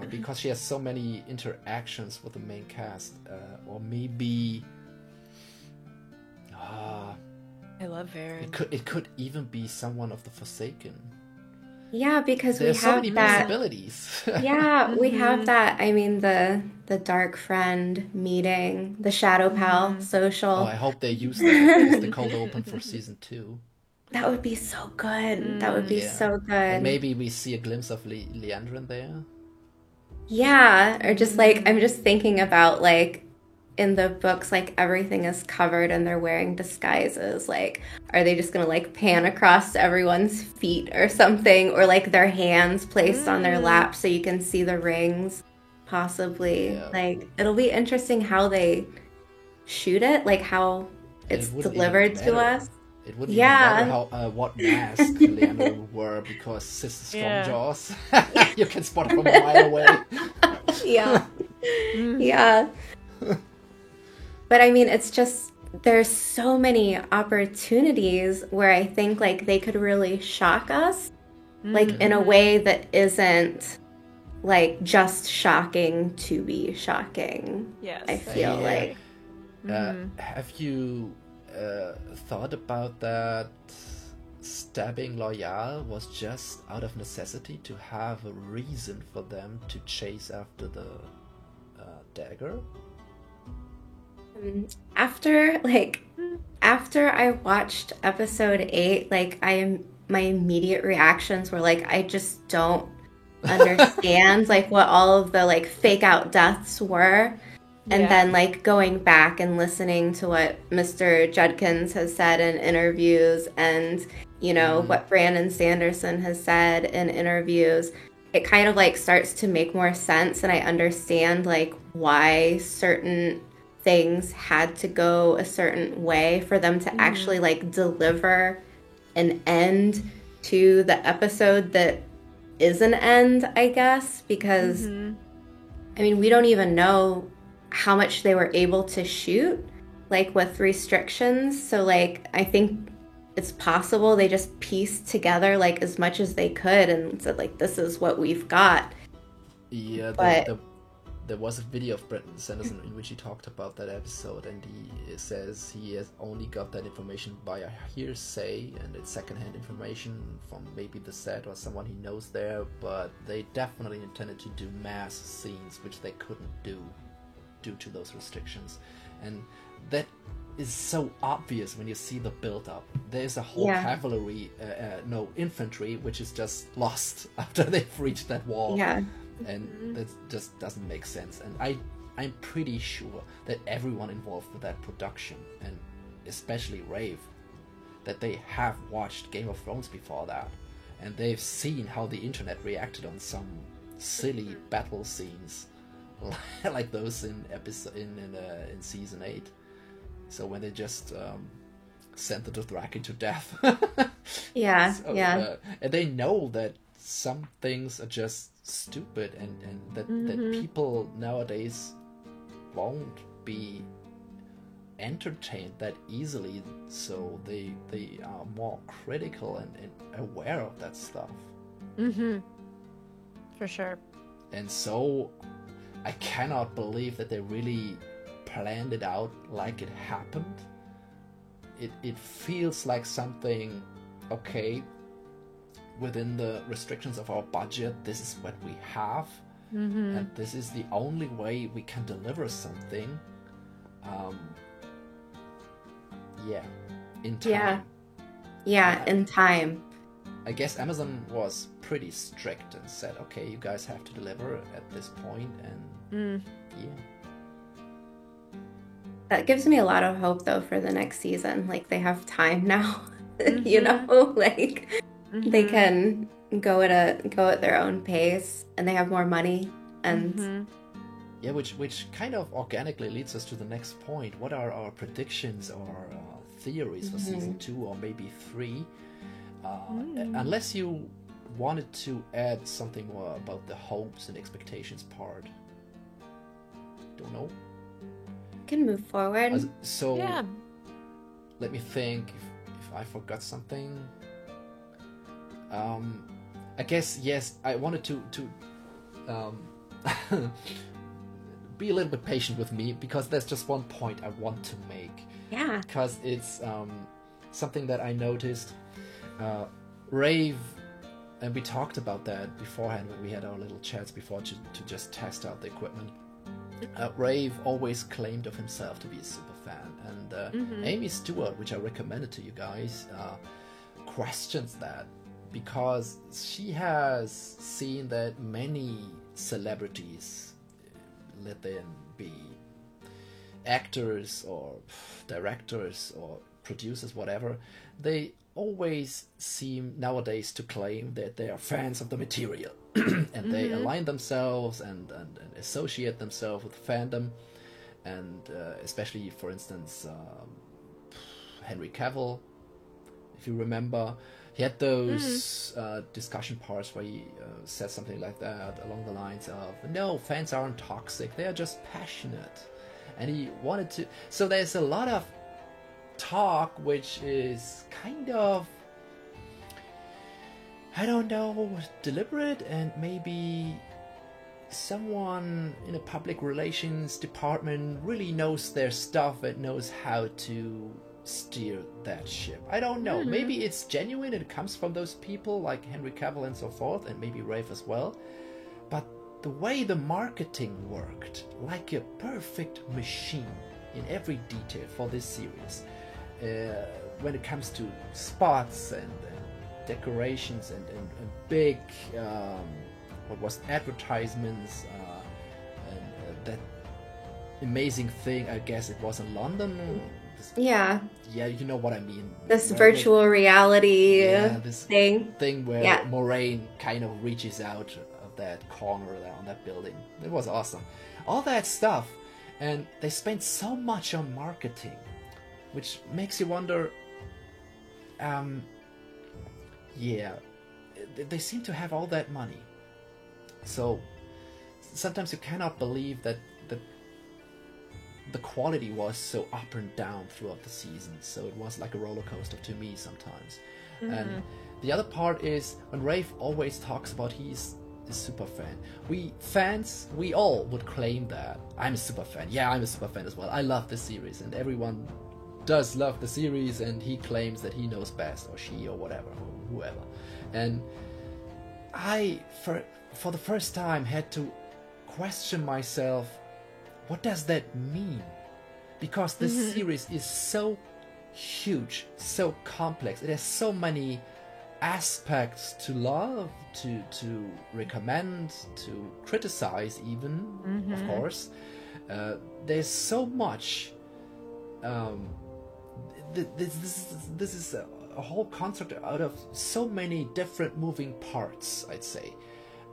because she has so many interactions with the main cast, or maybe I love Während. It could even be someone of the Forsaken. Yeah, because there's we have so many possibilities. Yeah, we have that. I mean, the Dark Friend meeting, the Shadow Pal social. Oh, I hope they use that as the cold open for season 2. That would be so good. That would be so good. And maybe we see a glimpse of Leandrin there. Yeah, or just like, I'm just thinking about like in the books, like everything is covered and they're wearing disguises. Like, are they just gonna like pan across everyone's feet or something, or like their hands placed on their lap so you can see the rings? Possibly. Like, it'll be interesting how they shoot it, like how it's delivered to us. It wouldn't even matter how what mask Leandro wore, because Sister Strongjaws, you can spot from a mile away. Yeah. But I mean, it's just, there's so many opportunities where I think like they could really shock us, like in a way that isn't like just shocking to be shocking. Yes, I feel like. Have you thought about that stabbing Loyal was just out of necessity to have a reason for them to chase after the dagger? After I watched episode 8, like my immediate reactions were like, I just don't understand like what all of the like fake out deaths were. And then like going back and listening to what Mr. Judkins has said in interviews and, you know, what Brandon Sanderson has said in interviews, it kind of like starts to make more sense. And I understand like why certain things had to go a certain way for them to actually like deliver an end to the episode that is an end, I guess, because I mean, we don't even know how much they were able to shoot, like with restrictions. So like I think it's possible they just pieced together like as much as they could and said like, this is what we've got. Yeah, but there was a video of Brandon Sanderson in which he talked about that episode, and he says he has only got that information via hearsay, and it's secondhand information from maybe the set or someone he knows there, but they definitely intended to do mass scenes, which they couldn't do due to those restrictions. And that is so obvious when you see the build-up. There's a whole cavalry, infantry, which is just lost after they've reached that wall. Yeah. And that just doesn't make sense. And I'm pretty sure that everyone involved with that production, and especially Rave, that they have watched Game of Thrones before that, and they've seen how the internet reacted on some silly battle scenes, like those in season 8. So when they just sent the Dothraki to death. And they know that some things are just stupid, and that people nowadays won't be entertained that easily, so they are more critical and aware of that stuff. For sure. And so I cannot believe that they really planned it out like it happened. It feels like something, okay, within the restrictions of our budget, this is what we have, and this is the only way we can deliver something. In time. In time. I guess Amazon was pretty strict and said, okay, you guys have to deliver at this point, and That gives me a lot of hope, though, for the next season. Like, they have time now, you know, like they can go at their own pace, and they have more money, and which kind of organically leads us to the next point. What are our predictions or theories for season 2 or maybe 3? Unless you wanted to add something more about the hopes and expectations part. Don't know. Can move forward. Let me think if I forgot something. I guess yes. I wanted to be a little bit patient with me, because there's just one point I want to make. Yeah. Because it's something that I noticed. Rave, and we talked about that beforehand when we had our little chats before to just test out the equipment. Rave always claimed of himself to be a super fan, and Amy Stewart, which I recommended to you guys, questions that, because she has seen that many celebrities, let them be actors or directors or producers, whatever, they always seem nowadays to claim that they are fans of the material. And they align themselves and associate themselves with fandom, and especially, for instance, Henry Cavill, if you remember, he had those discussion parts where he said something like that along the lines of, no, fans aren't toxic, they are just passionate. And he wanted to, so there's a lot of talk which is kind of, I don't know, deliberate, and maybe someone in a public relations department really knows their stuff and knows how to steer that ship. I don't know. Maybe it's genuine and it comes from those people like Henry Cavill and so forth, and maybe Rafe as well. But the way the marketing worked, like a perfect machine in every detail for this series, when it comes to spots and decorations and big what was advertisements, and that amazing thing. I guess it was in London. Yeah. Yeah, you know what I mean. This virtual reality this thing where Moraine kind of reaches out of that corner there on that building. It was awesome. All that stuff, and they spent so much on marketing, which makes you wonder. They seem to have all that money. So sometimes you cannot believe that the quality was so up and down throughout the season. So it was like a roller coaster to me sometimes. And the other part is when Rafe always talks about he's a super fan. We fans, we all would claim that. I'm a super fan. Yeah, I'm a super fan as well. I love this series, and everyone does love the series, and he claims that he knows best, or she, or whatever, or whoever. And I, for the first time, had to question myself, what does that mean? Because this series is so huge, so complex. It has so many aspects to love, to recommend, to criticize even, of course. There's so much. This is a whole construct out of so many different moving parts, I'd say.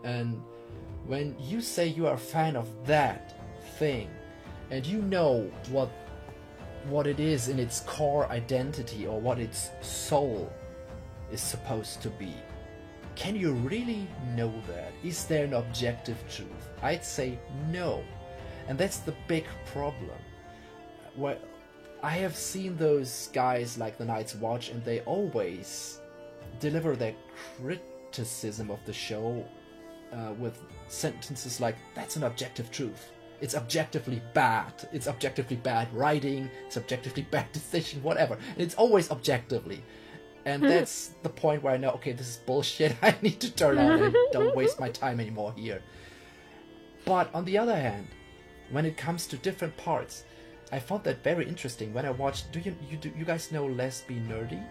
And when you say you are a fan of that thing, and you know what it is in its core identity, or what its soul is supposed to be, can you really know that? Is there an objective truth? I'd say no. And that's the big problem. Well, I have seen those guys like the Night's Watch, and they always deliver their criticism of the show with sentences like, that's an objective truth. It's objectively bad. It's objectively bad writing. It's objectively bad decision, whatever. And it's always objectively. And that's the point where I know, okay, this is bullshit. I need to turn on and don't waste my time anymore here. But on the other hand, when it comes to different parts, I found that very interesting when I watched. Do you guys know Lesbi Nerdy?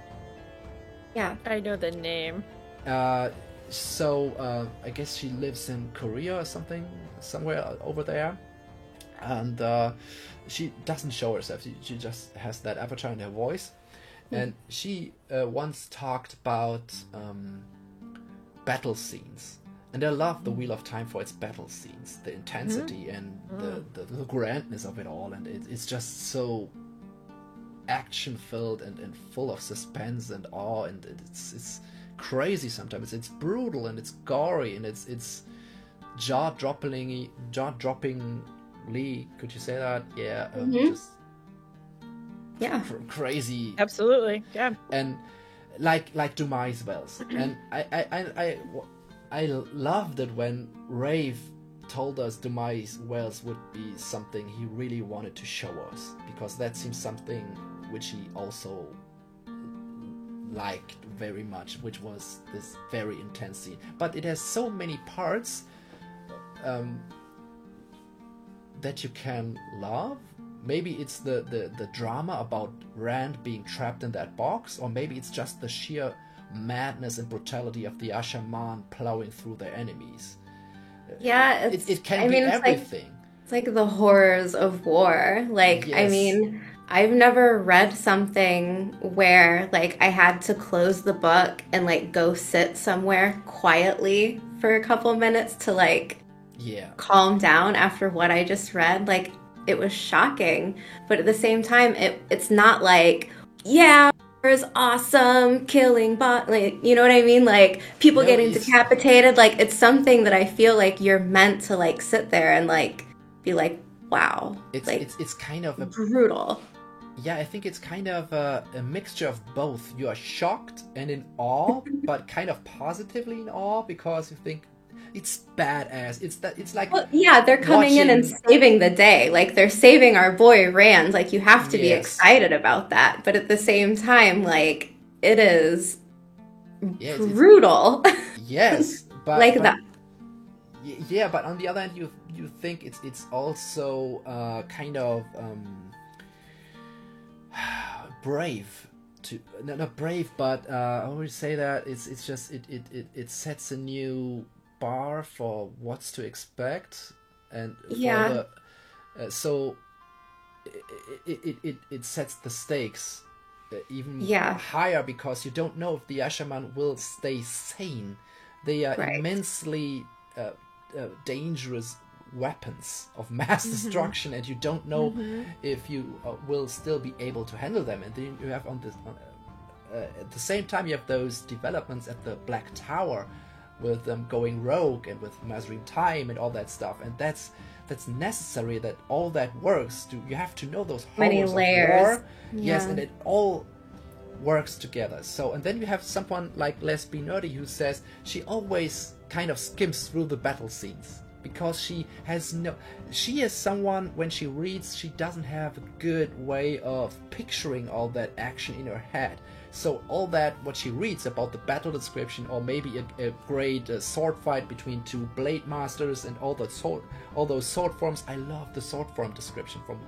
Yeah, I know the name. So I guess she lives in Korea or something, somewhere over there, and she doesn't show herself. She just has that avatar in her voice, and she once talked about battle scenes. And I love the Wheel of Time for its battle scenes, the intensity and the grandness of it all, and it's just so action-filled and full of suspense and awe, and it's crazy sometimes. It's brutal and it's gory and it's jaw-droppingly, could you say that? Yeah, just crazy. Absolutely, yeah. And like Dumais Wells, and I loved it when Rafe told us Dumais Wells would be something he really wanted to show us, because that seems something which he also liked very much, which was this very intense scene. But it has so many parts that you can love. Maybe it's the drama about Rand being trapped in that box, or maybe it's just the sheer madness and brutality of the Ashaman plowing through their enemies. Yeah, it can be everything. It's like the horrors of war. Like, yes. I mean, I've never read something where like I had to close the book and like go sit somewhere quietly for a couple minutes to like calm down after what I just read. Like, it was shocking, but at the same time, it's not like, yeah, is awesome, killing like, you know what I mean? Like, people getting decapitated. Like, it's something that I feel like you're meant to like sit there and like be like, wow. It's kind of brutal. Yeah, I think it's kind of a mixture of both. You are shocked and in awe, but kind of positively in awe, because you think it's badass. It's like, well, yeah, they're coming in and saving the day. Like, they're saving our boy Rand. Like, you have to be excited about that. But at the same time, like, it is brutal. Yes, but like that. Yeah, but on the other hand, you think it's also kind of brave. Not brave, but I would say that it's just it sets a new bar for what's to expect, and Yeah. so it sets the stakes even Yeah. higher, because you don't know if the Asherman will stay sane. They are Right. immensely dangerous weapons of mass destruction, and you don't know if you will still be able to handle them. And then you have at the same time you have those developments at the Black Tower, with them going rogue and with measuring time and all that stuff. And that's necessary, that all that works. You have to know those Many horrors layers. of war. Yes, Yeah. and it all works together. So, and then you have someone like Leslie Nerdy, who says she always kind of skims through the battle scenes, because she is someone, when she reads, she doesn't have a good way of picturing all that action in her head. So all that, what she reads about the battle description, or maybe a great sword fight between two blade masters and all those sword forms. I love the sword form description from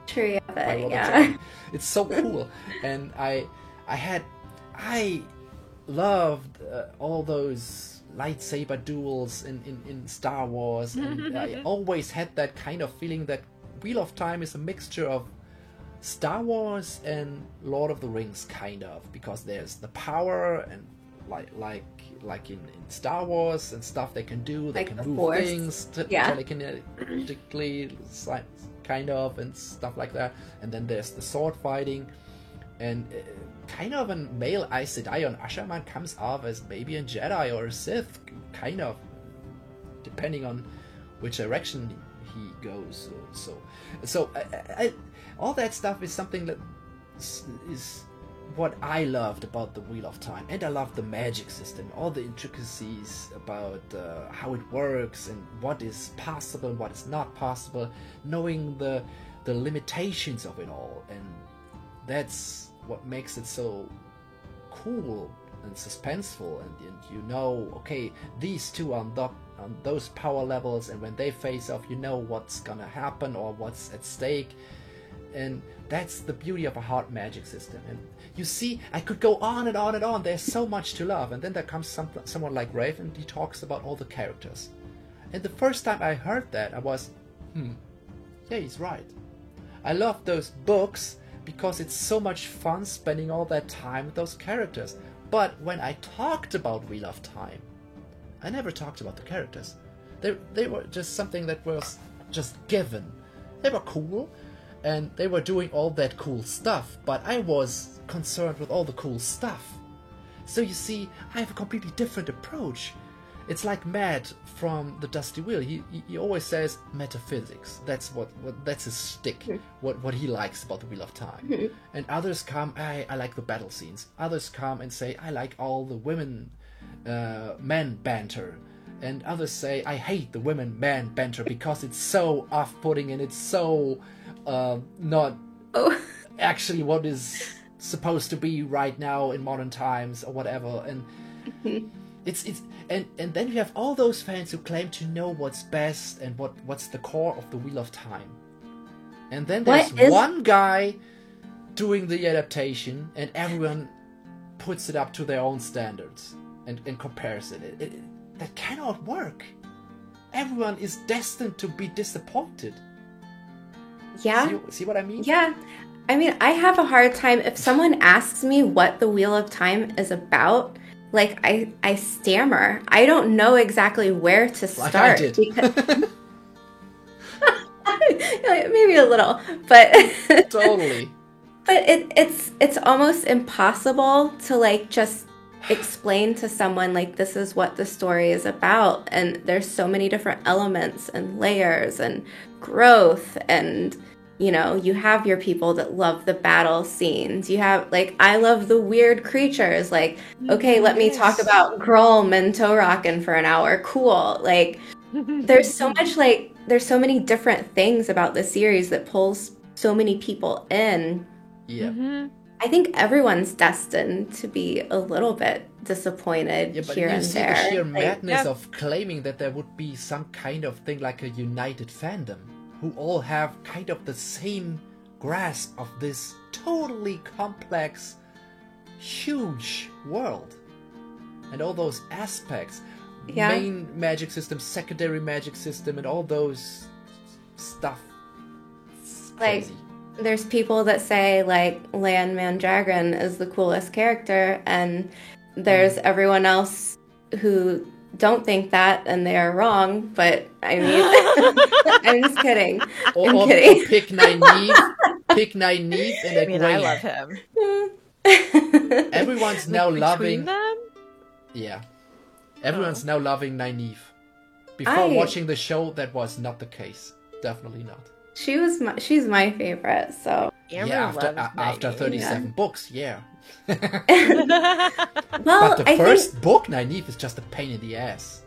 True. by Robert Yeah. Jordan. It's so cool. And I loved all those lightsaber duels in Star Wars, and I always had that kind of feeling that Wheel of Time is a mixture of Star Wars and Lord of the Rings, kind of, because there's the power, and like in Star Wars and stuff they can do, they Like can the move Force. things Yeah. telekinetically, kind of, and stuff like that. And then there's the sword fighting, and kind of a male Aes Sedai on Asherman comes off as maybe a Jedi or a Sith, kind of, depending on which direction he goes. So all that stuff is something that is what I loved about the Wheel of Time. And I love the magic system, all the intricacies about how it works and what is possible and what is not possible, knowing the limitations of it all. And that's what makes it so cool and suspenseful. And you know, okay, these two are on those power levels, and when they face off, you know what's gonna happen or what's at stake. And that's the beauty of a hard magic system. And you see, I could go on and on and on. There's so much to love. And then there comes someone like Raven, and he talks about all the characters. And the first time I heard that, I was, yeah, he's right. I love those books because it's so much fun spending all that time with those characters. But when I talked about Wheel of Time, I never talked about the characters. They were just something that was just given. They were cool, and they were doing all that cool stuff, but I was concerned with all the cool stuff. So you see, I have a completely different approach. It's like Matt from the Dusty Wheel. He always says metaphysics. That's that's his stick. What he likes about the Wheel of Time. And others come, I like the battle scenes. Others come and say, I like all the men banter. And others say, I hate the women-man banter because it's so off-putting and it's so not actually what is supposed to be right now in modern times or whatever. And and then you have all those fans who claim to know what's best and what's the core of the Wheel of Time. And then there's one guy doing the adaptation, and everyone puts it up to their own standards and compares it. That cannot work. Everyone is destined to be disappointed. Yeah. See what I mean? Yeah. I mean, I have a hard time if someone asks me what the Wheel of Time is about. Like, I stammer. I don't know exactly where to start. Like I did. Because... Maybe a little, but totally. But it's almost impossible to like just explain to someone like this is what the story is about, and there's so many different elements and layers and growth, and you know, you have your people that love the battle scenes. You have, like, I love the weird creatures. Like, okay, let me talk about Grom and Torrakin for an hour. Cool. Like, there's so much, like, there's so many different things about the series that pulls so many people in. Yeah. I think everyone's destined to be a little bit disappointed here and there. The sheer madness of claiming that there would be some kind of thing like a united fandom, who all have kind of the same grasp of this totally complex, huge world. And all those aspects, Yeah. main magic system, secondary magic system, and all those stuff. It's Like, crazy. there's people that say, like, Lan Mandragon is the coolest character, and there's everyone else who don't think that, and they are wrong, but, I mean, I'm just kidding. I'm Or kidding. pick Nynaeve and I mean, I Egwene. love him. Everyone's Like, now between loving. them? Yeah. Everyone's now loving Nynaeve. Before watching the show, that was not the case. Definitely not. She's my favorite, so. Amber After loves 37 books, yeah. Well, But the first book, Nynaeve, is just a pain in the ass.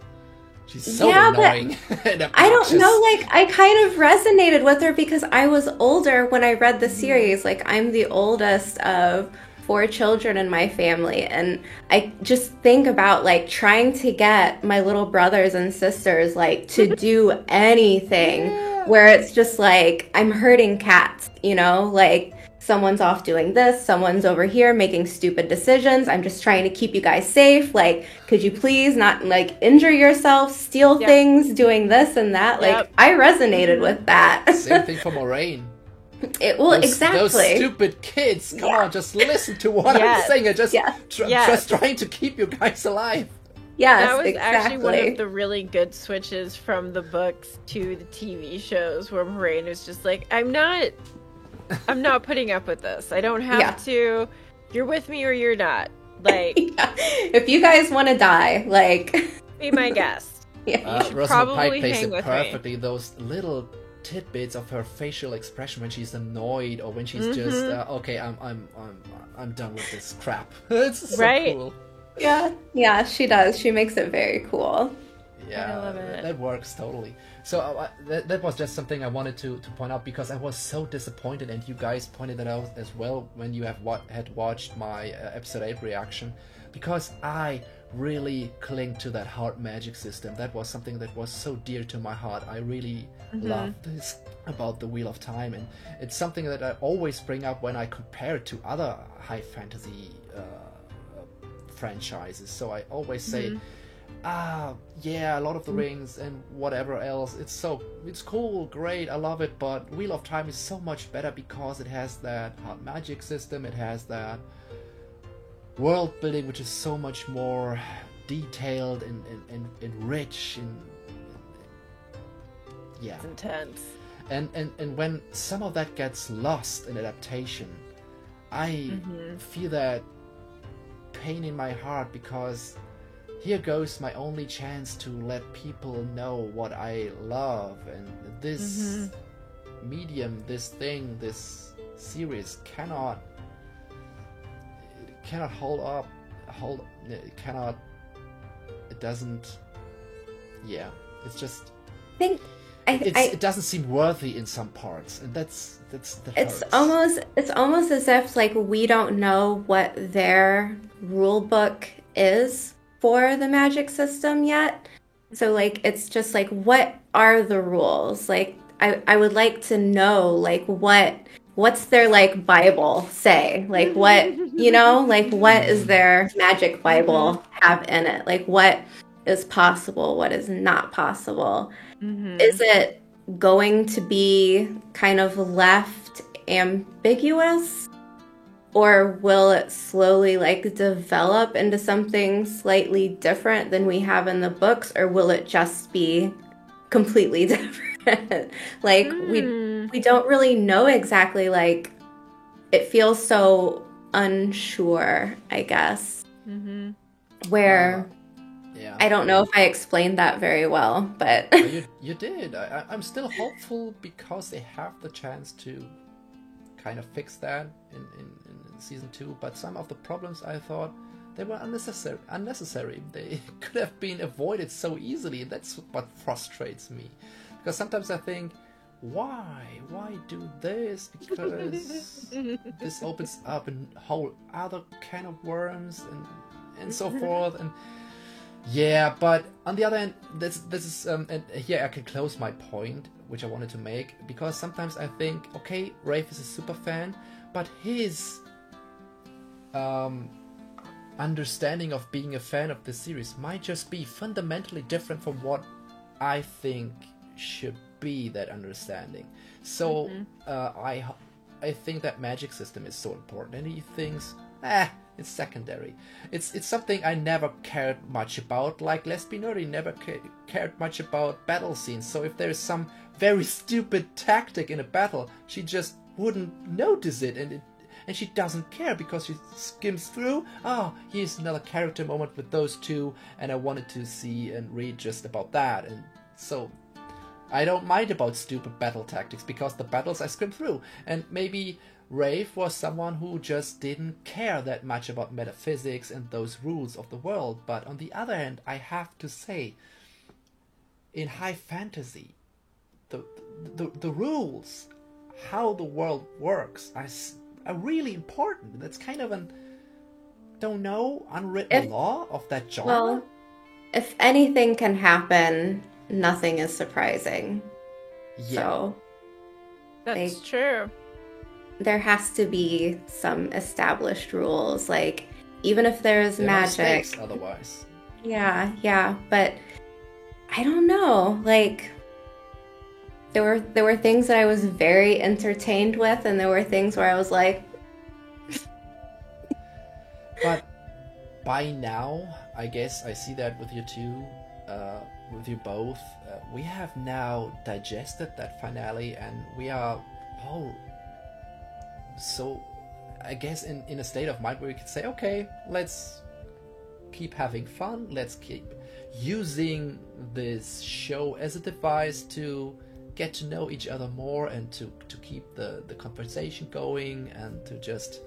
She's so annoying. And I don't obnoxious. know, like, I kind of resonated with her because I was older when I read the series. Like, I'm the oldest of 4 children in my family, and I just think about, like, trying to get my little brothers and sisters, like, to do anything where it's just like, I'm herding cats, you know? Like, someone's off doing this, someone's over here making stupid decisions. I'm just trying to keep you guys safe. Like, could you please not, like, injure yourself, steal things, doing this and that? Like, I resonated with that. Same thing for Moraine. Exactly. Those stupid kids. Come on, just listen to what I'm saying. I'm just trying to keep you guys alive. Yes, that was exactly. actually one of the really good switches from the books to the TV shows, where Moraine was just like, I'm not putting up with this. I don't have to. You're with me or you're not. Like, if you guys want to die, like, be my guest. You should Rosamund probably Pike plays hang it with perfectly. me. Those little tidbits of her facial expression when she's annoyed or when she's just okay, I'm done with this crap. It's so cool. Yeah, she does. She makes it very cool. Yeah, I love it. That works totally. So that was just something I wanted to point out because I was so disappointed, and you guys pointed that out as well when you had watched my episode 8 reaction, because I really cling to that hard magic system. That was something that was so dear to my heart. I really loved this about the Wheel of Time, and it's something that I always bring up when I compare it to other high fantasy franchises. So I always say, Lord of the Rings and whatever else, it's cool, great, I love it, but Wheel of Time is so much better because it has that hard magic system, it has that world building which is so much more detailed and rich and It's intense. And when some of that gets lost in adaptation, I feel that pain in my heart, because here goes my only chance to let people know what I love, and this medium, this thing, this series cannot hold up, it doesn't, it's just, it doesn't seem worthy in some parts, and that's it's almost as if, like, we don't know what their rule book is for the magic system yet. So, like, it's just like, what are the rules? Like, I would like to know, like, what's their, like, Bible say? Like, what, you know, like, what is their magic Bible have in it? Like, what is possible? What is not possible? Is it going to be kind of left ambiguous? Or will it slowly, like, develop into something slightly different than we have in the books? Or will it just be completely different? Like, we don't really know exactly. Like, it feels so unsure, I guess. Where I don't know if I explained that very well, but you did. I'm still hopeful because they have the chance to kind of fix that in season 2, but some of the problems I thought they were unnecessary. They could have been avoided so easily. That's what frustrates me, because sometimes I think, why do this? Because this opens up a whole other can of worms and so forth. And but on the other hand, this is and here I can close my point, which I wanted to make, because sometimes I think, okay, Rafe is a super fan, but his understanding of being a fan of the series might just be fundamentally different from what I think should be that understanding. So I think that magic system is so important, and he thinks, it's secondary. It's something I never cared much about. Like Leslie Nerdy never cared much about battle scenes. So if there's some very stupid tactic in a battle, she just wouldn't notice it, and she doesn't care because she skims through. Here's another character moment with those two, and I wanted to see and read just about that. And so I don't mind about stupid battle tactics because the battles I skim through. And maybe Rafe was someone who just didn't care that much about metaphysics and those rules of the world. But on the other hand, I have to say, in high fantasy, the rules, how the world works, are really important. That's kind of unwritten law of that genre. Well, if anything can happen, nothing is surprising. Yeah. So that's true. There has to be some established rules, like even if there's magic. Mistakes otherwise. Yeah, but I don't know. Like there were things that I was very entertained with, and there were things where I was like. But by now, I guess I see that with you too. With you both, we have now digested that finale, and we are so I guess in a state of mind where we could say, okay, let's keep having fun, let's keep using this show as a device to get to know each other more, and to keep the conversation going, and to just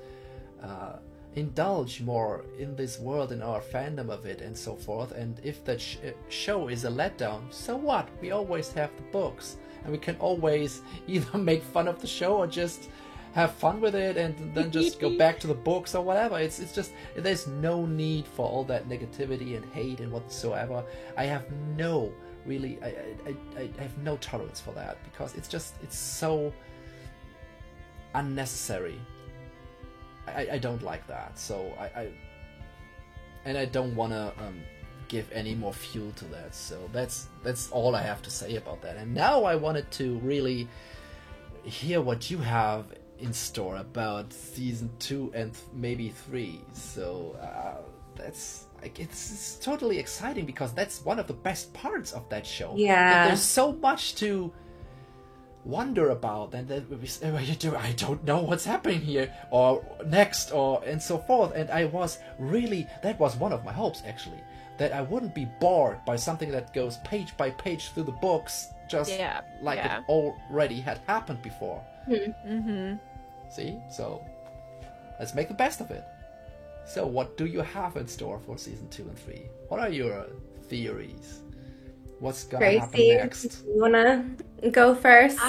indulge more in this world, in our fandom of it, and so forth. And if that show is a letdown, so what? We always have the books, and we can always either make fun of the show or just have fun with it, and then just go back to the books or whatever. It's just, there's no need for all that negativity and hate and whatsoever. I have no tolerance for that, because it's so unnecessary. I don't like that, so I don't want to give any more fuel to that. So that's all I have to say about that. And now I wanted to really hear what you have in store about season 2 and maybe 3. So it's totally exciting, because that's one of the best parts of that show. Yeah, there's so much to wonder about, and then I don't know what's happening here or next, and so forth. And that was one of my hopes, actually, that I wouldn't be bored by something that goes page by page through the books, just like it already had happened before. See, so let's make the best of it. So what do you have in store for season 2 and 3? What are your theories? What's gonna happen next? You wanna go first? So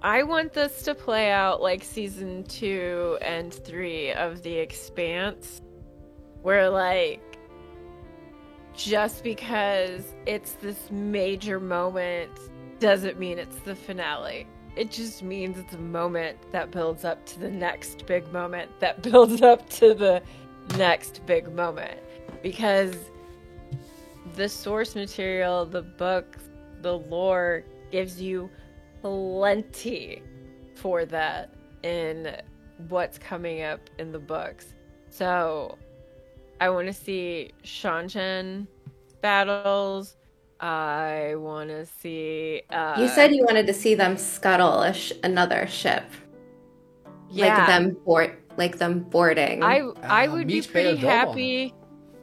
I want this to play out like season 2 and 3 of The Expanse, where like, just because it's this major moment doesn't mean it's the finale. It just means it's a moment that builds up to the next big moment that builds up to the next big moment. Because the source material, the book, the lore gives you plenty for that in what's coming up in the books. So I want to see Shanshan battles. I want to see... you said you wanted to see them scuttle another ship. Yeah. Like them boarding. I would be pretty happy...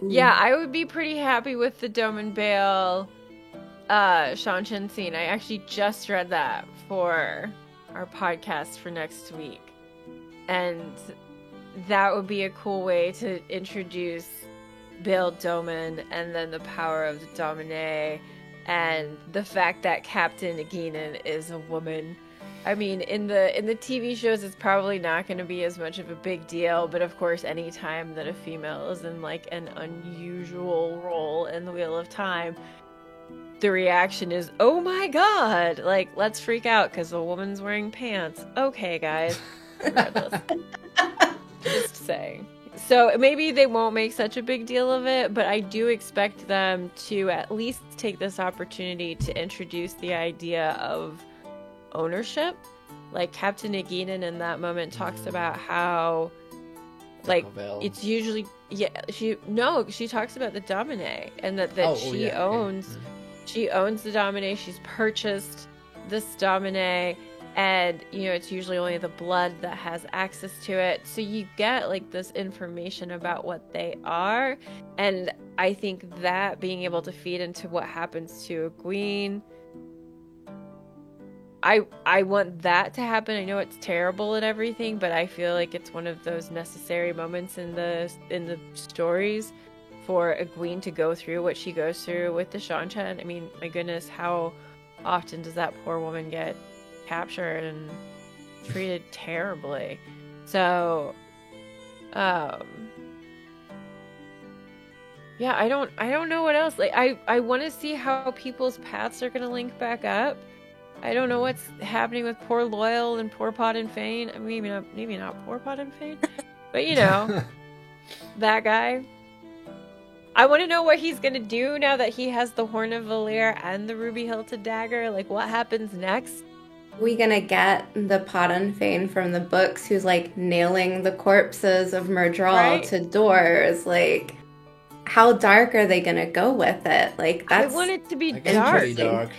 Yeah, I would be pretty happy with the Doman Bale Shanshan scene. I actually just read that for our podcast for next week. And that would be a cool way to introduce Bale Doman, and then the power of the Domine, and the fact that Captain Aguinan is a woman. I mean, in the TV shows, it's probably not going to be as much of a big deal, but of course, any time that a female is in like an unusual role in the Wheel of Time, the reaction is, oh my god, like, let's freak out because a woman's wearing pants. Okay, guys. Regardless. Just saying. So maybe they won't make such a big deal of it, but I do expect them to at least take this opportunity to introduce the idea of ownership. Like Captain Naginin in that moment talks about how, like, it's usually she talks about the Domine and that she owns the Domine. She's purchased this Domine. And, you know, it's usually only the blood that has access to it. So you get, like, this information about what they are. And I think that being able to feed into what happens to Egwene, I want that to happen. I know it's terrible and everything, but I feel like it's one of those necessary moments in the stories for Egwene to go through what she goes through with the Seanchan. I mean, my goodness, how often does that poor woman get captured and treated terribly? So yeah, I don't know what else. Like, I want to see how people's paths are going to link back up. I don't know what's happening with poor Loyal and poor Pot and Fane. I mean, maybe not poor Pot and Fane, but you know, that guy. I want to know what he's going to do now that he has the Horn of Valyr and the Ruby Hilted Dagger. Like, what happens next? We gonna get the Pot and Fane from the books who's like nailing the corpses of Myrddraal to doors. Like, how dark are they gonna go with it? Like, that's, I want it to be dark. Pretty dark.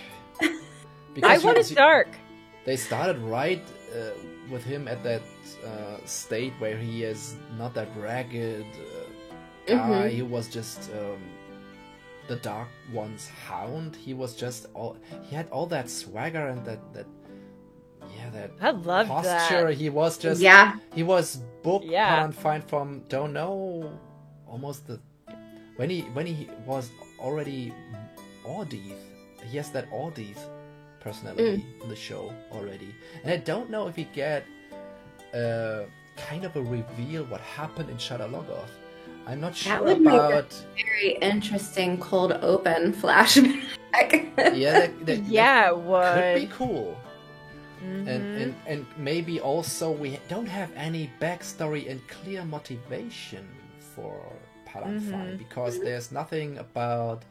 I want it dark. They started right with him at that state where he is not that ragged guy. He was just the Dark One's hound. He was just he had all that swagger and that I loved posture. that. He was just he was book and fine from don't know almost when he was already Audith. He has that Audith personality in the show already, and I don't know if we get kind of a reveal what happened in Shadowlogoth. I'm not sure that would about. Make a very interesting cold open flashback. That it would. Could be cool. And maybe also we don't have any backstory and clear motivation for Palanfine because there's nothing about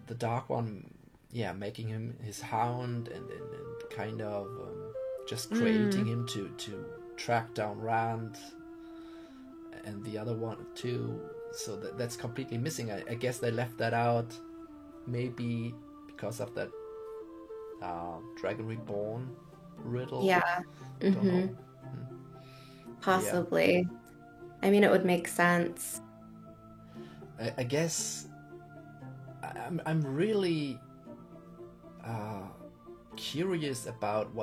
the Dark One, making him his hound and kind of just creating him to track down Rand and the other one too. So that's completely missing. I guess they left that out maybe because of that Dragon Reborn riddle. Possibly. I mean, it would make sense. I guess I'm really curious about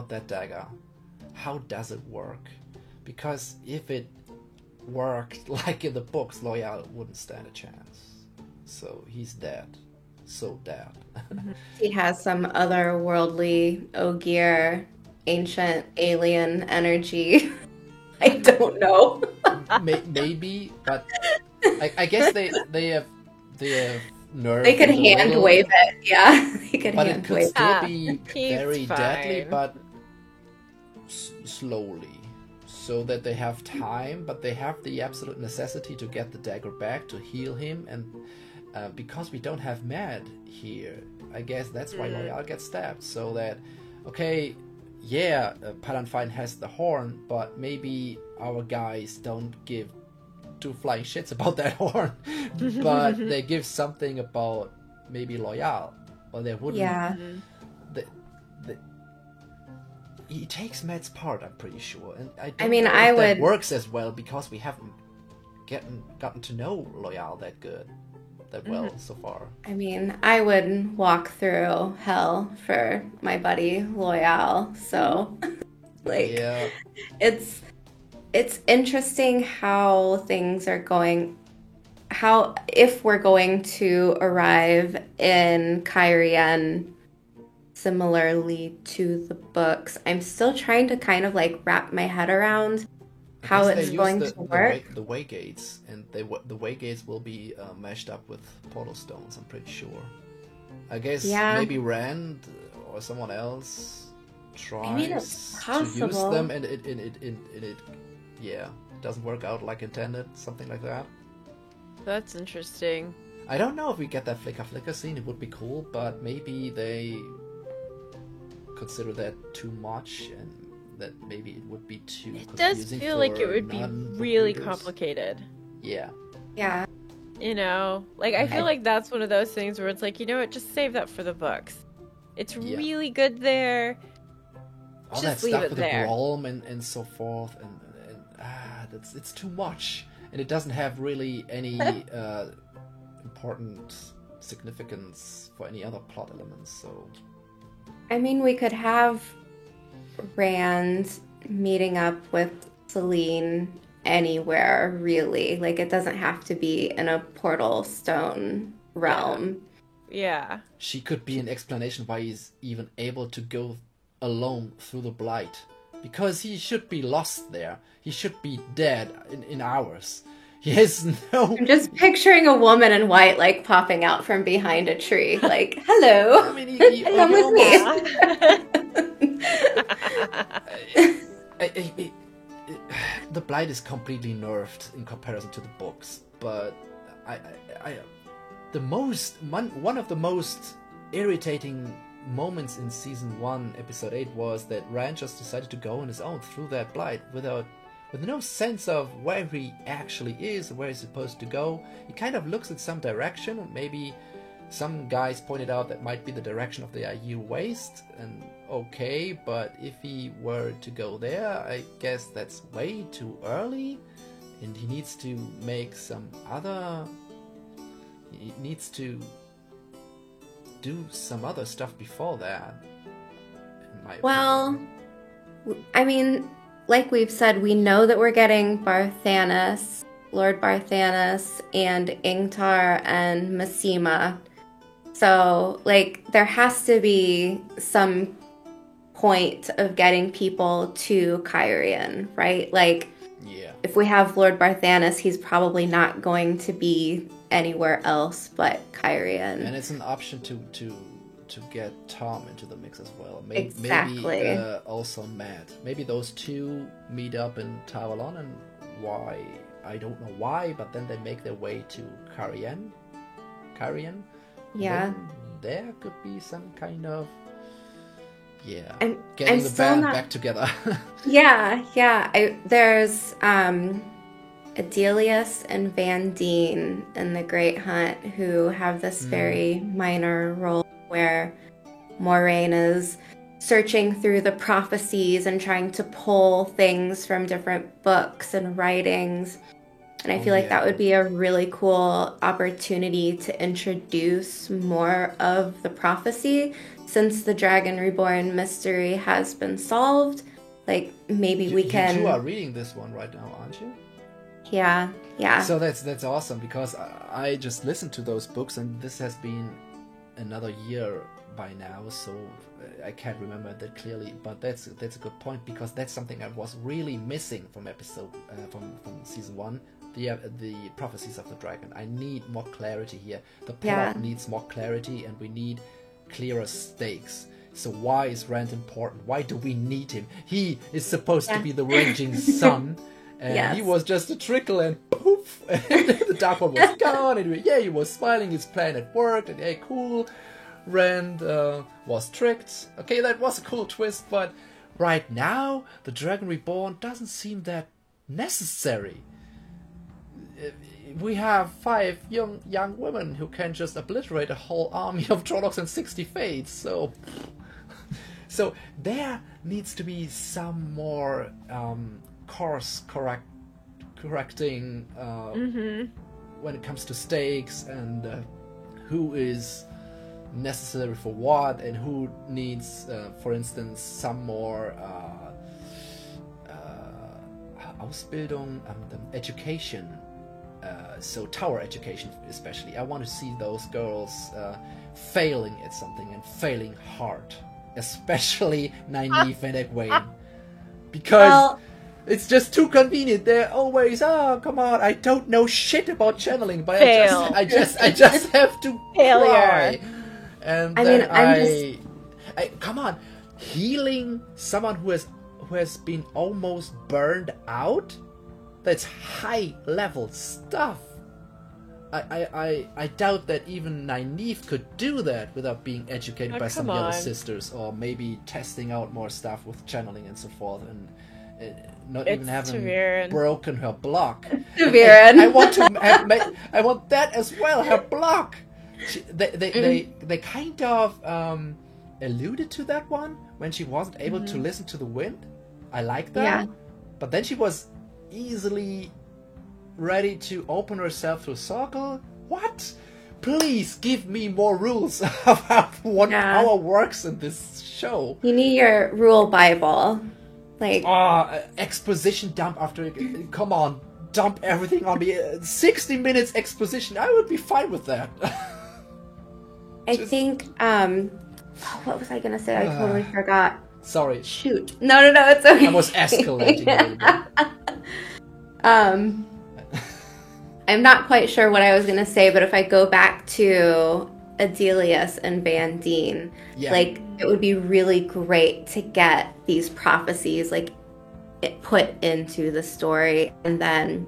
that dagger. How does it work? Because if it worked like in the books, Loyal wouldn't stand a chance. So he's dead. So dead. He has some otherworldly Ogier, ancient alien energy. I don't know. Maybe, but I guess they have nerve. They could hand wave it. Yeah, they could but hand it could wave still it. be very deadly, but slowly, so that they have time, but they have the absolute necessity to get the dagger back to heal him, and because we don't have Mad here, I guess that's why Loyal gets stabbed, so that Palanfine has the horn, but maybe our guys don't give two flying shits about that horn, but they give something about maybe Loyal, or they wouldn't. Yeah. He takes Mad's part, I'm pretty sure, and I would. That works as well because we haven't gotten to know Loyal that well so far. I mean, I would walk through hell for my buddy Loyal, so it's interesting how things are going, how if we're going to arrive in Cairhien similarly to the books. I'm still trying to kind of like wrap my head around how it's going to work. The way gates, and the way gates will be meshed up with portal stones, I'm pretty sure. I guess maybe Rand or someone else tries to use them, and it yeah, doesn't work out like intended, something like that. That's interesting. I don't know if we get that flicker scene. It would be cool, but maybe they consider that too much, and that maybe it would be too It does feel like it would be really complicated. Yeah. Yeah. You know, like I feel like that's one of those things where it's like, you know what, just save that for the books. It's really good there. All Just that leave stuff it with there. the Brom and so forth, and it's too much, and it doesn't have really any important significance for any other plot elements. So, I mean, we could have Rand meeting up with Celine anywhere, really. Like, it doesn't have to be in a portal stone realm. Yeah. she could be an explanation why he's even able to go alone through the blight, because he should be lost there. He should be dead in hours. He has no... I'm just picturing a woman in white, like, popping out from behind a tree. Like, hello. I mean, he Come with me. The blight is completely nerfed in comparison to the books, but one of the most irritating moments in season 1, episode 8, was that Rand just decided to go on his own through that blight with no sense of where he actually is, where he's supposed to go. He kind of looks at some direction, and maybe some guys pointed out that might be the direction of the IU waste, and okay, but if he were to go there, I guess that's way too early, and he needs to make he needs to do some other stuff before that, in my opinion. I mean, like we've said, we know that we're getting Barthanes, Lord Barthanes, and Ingtar and Massima. So, like, there has to be some point of getting people to Cairhien, right? Like, if we have Lord Barthanes, he's probably not going to be anywhere else but Cairhien. And it's an option to get Tom into the mix as well. Exactly. Maybe also Matt. Maybe those two meet up in Tar Varlon, and why, I don't know why, but then they make their way to Cairhien. Yeah. Then there could be some kind of I'm getting the still band back together. There's Adelius and Van Dien in The Great Hunt, who have this very minor role where Moraine is searching through the prophecies and trying to pull things from different books and writings. And I feel like that would be a really cool opportunity to introduce more of the prophecy, since the Dragon Reborn mystery has been solved. Like, maybe we can... You are reading this one right now, aren't you? Yeah. So that's awesome, because I just listened to those books, and this has been another year by now, so I can't remember that clearly. But that's a good point, because that's something I was really missing from from season 1. The prophecies of the dragon. I need more clarity here. The plot needs more clarity, and we need clearer stakes. So why is Rand important? Why do we need him? He is supposed to be the raging sun, and he was just a trickle, and poof, and the Dark One was gone, and he was smiling, his plan had worked, and hey, cool, Rand was tricked. Okay, that was a cool twist, but right now, the Dragon Reborn doesn't seem that necessary. We have 5 young women who can just obliterate a whole army of Trollocs and 60 Fates, so there needs to be some more course correcting when it comes to stakes, and who is necessary for what, and who needs, for instance, some more Ausbildung, education. So tower education especially. I want to see those girls failing at something, and failing hard. Especially Nynaeve and Egwene. Because it's just too convenient. They're always, come on, I don't know shit about channeling, but I just have to cry. And then come on, healing someone who has been almost burned out That's high level stuff. I doubt that even Nynaeve could do that without being educated by some of the other sisters, or maybe testing out more stuff with channeling and so forth, and not even having broken her block. Während. I want that as well. Her block. They kind of alluded to that one when she wasn't able to listen to the wind. I like that. Yeah. But then she was easily ready to open herself to a circle. What? Please give me more rules of how 1 hour works in this show. You need your rule Bible. Like exposition dump after. Come on, dump everything on me. 60 minutes exposition. I would be fine with that. I think. What was I gonna say? I totally forgot. Sorry. Shoot. No, it's okay. I was escalating a little bit. I'm not quite sure what I was going to say, but if I go back to Adelius and Van Dien, like, it would be really great to get these prophecies, like, put into the story. And then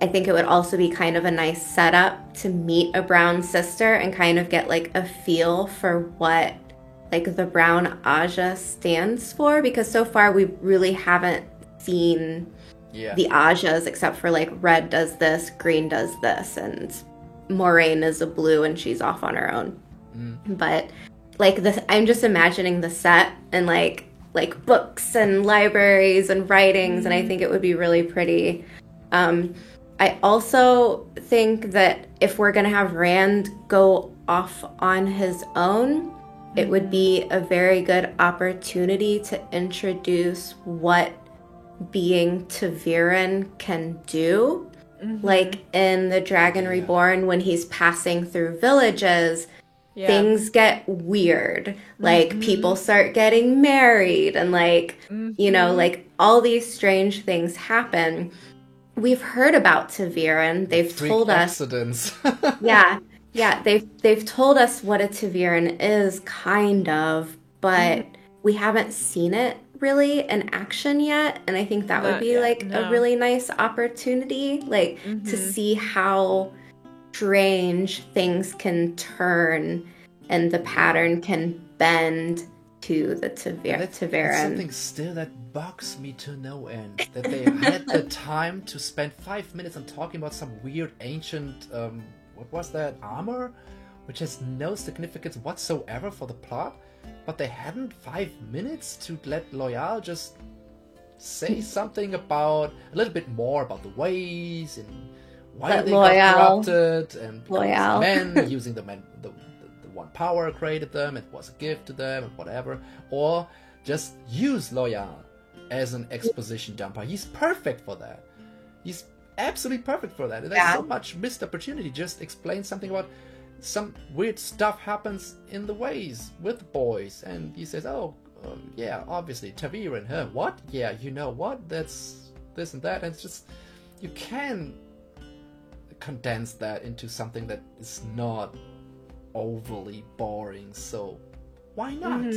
I think it would also be kind of a nice setup to meet a brown sister and kind of get, like, a feel for what, like, the brown Aja stands for, because so far we really haven't seen the Ajas, except for, like, red does this, green does this, and Moraine is a blue and she's off on her own. But, like, I'm just imagining the set and, like books and libraries and writings, and I think it would be really pretty. I also think that if we're going to have Rand go off on his own, it would be a very good opportunity to introduce what being ta'veren can do. Like in The Dragon Reborn, when he's passing through villages, things get weird. Like, people start getting married and, like, you know, like, all these strange things happen. We've heard about ta'veren. They've told us accidents. They've told us what a ta'veren is, kind of, but we haven't seen it really in action yet, and I think that would be a really nice opportunity, like, to see how strange things can turn and the pattern can bend to the ta'veren. That's something still that bugs me to no end, that they had the time to spend 5 minutes on talking about some weird ancient what was that, armor, which has no significance whatsoever for the plot. But they hadn't 5 minutes to let Loyal just say something about a little bit more about the ways and why they got corrupted, and men using the one power created them, it was a gift to them and whatever, or just use Loyal as an exposition dumper. He's perfect for that. He's absolutely perfect for that. And there's so much missed opportunity. Just explain something about some weird stuff happens in the ways with the boys, and he says, obviously ta'veren, huh? What? Yeah, you know what? That's this and that, and it's just, you can condense that into something that is not overly boring, so why not?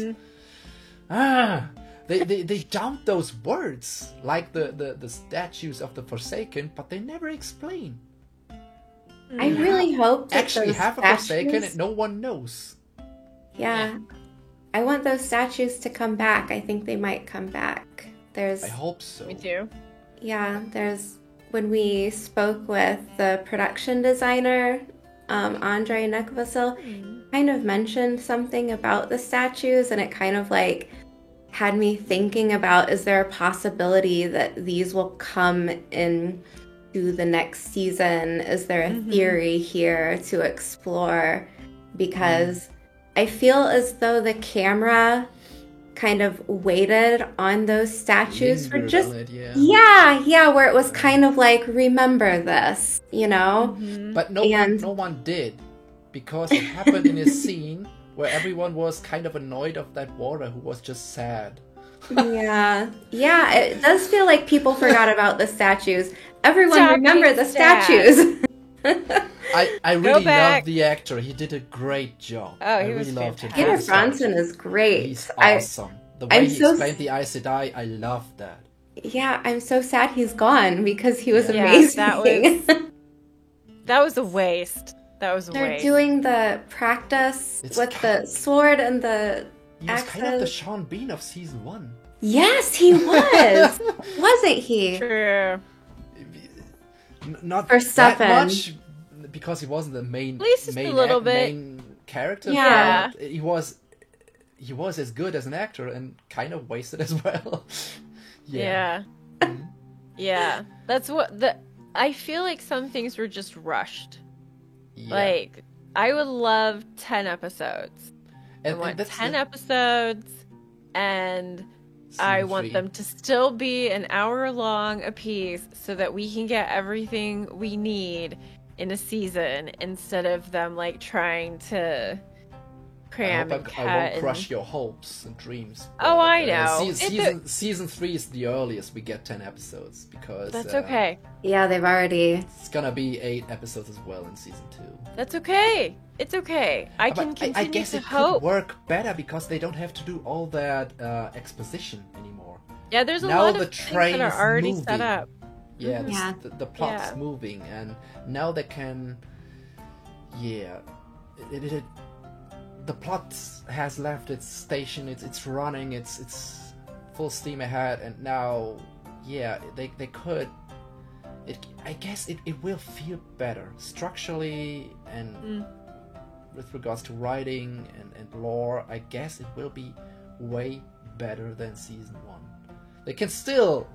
They dump those words like the statues of the Forsaken, but they never explain. I really hope that actually have a Forsaken and no one knows. Yeah. I want those statues to come back. I think they might come back. I hope so. Me too. Yeah, when we spoke with the production designer, Andre Nekvasil, kind of mentioned something about the statues, and it kind of, like, had me thinking about, is there a possibility that these will come in to the next season? Is there a theory here to explore? Because I feel as though the camera kind of waited on those statues for just where it was kind of like, remember this, you know? But no one did, because it happened in a scene where everyone was kind of annoyed of that warder who was just sad. It does feel like people forgot about the statues. Everyone remember the statues. I really love the actor. He did a great job. I really loved him. Peter Bronson is great. He's awesome. The way he explained the Aes Sedai, I love that. Yeah, I'm so sad he's gone because he was Yeah, amazing. that was a waste. That was a They're waste. doing the practice with the sword and the He was axes. kind of the Sean Bean of season 1. Yes, he was. Wasn't he? True. Not For that Stefan. much, because he wasn't the main, At least just a little bit. main character. Yeah. but he was as good as an actor and kind of wasted as well. Yeah. Mhm. Yeah. That's what I feel like some things were just rushed. Yeah. Like, I would love 10 episodes. I want that's 10 episodes, and I season want 3. them to still be an hour long a piece so that we can get everything we need in a season instead of them like trying to cram I and hope cut. I won't and- crush your hopes and dreams. Oh, but, I know. Season 3 is the earliest we get 10 episodes because That's okay. Yeah, they've already. it's gonna be 8 episodes as well in season 2. That's okay. It's okay. I But can continue I guess to it hope. could work better because they don't have to do all that exposition anymore. Yeah, there's a Now lot the of things train that are is already set moving. up. Yeah, Yeah. the plot's Yeah. moving, and now they can. Yeah, the plot has left its station. It's running. It's full steam ahead, and now, yeah, they could. I guess it will feel better structurally and with regards to writing and lore. I guess it will be way better than season 1. They can still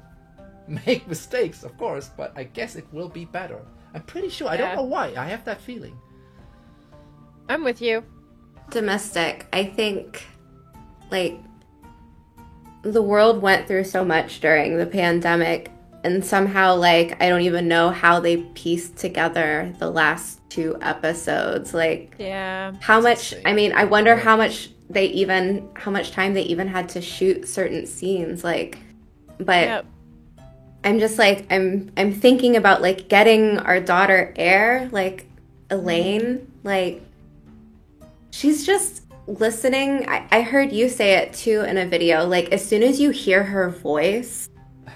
make mistakes, of course, but I guess it will be better. I'm pretty sure. I don't Yeah. know why. I have that feeling. I'm with you. Domestic. I think, like, the world went through so much during the pandemic, and somehow, like, I don't even know how they pieced together the last 2 episodes. Like, Yeah. how much, insane. I mean, I wonder how much time they even had to shoot certain scenes, like, but Yep. I'm just like, I'm thinking about, like, getting our daughter Air, like, Elaine, like, she's just listening. I heard you say it too in a video, like, as soon as you hear her voice,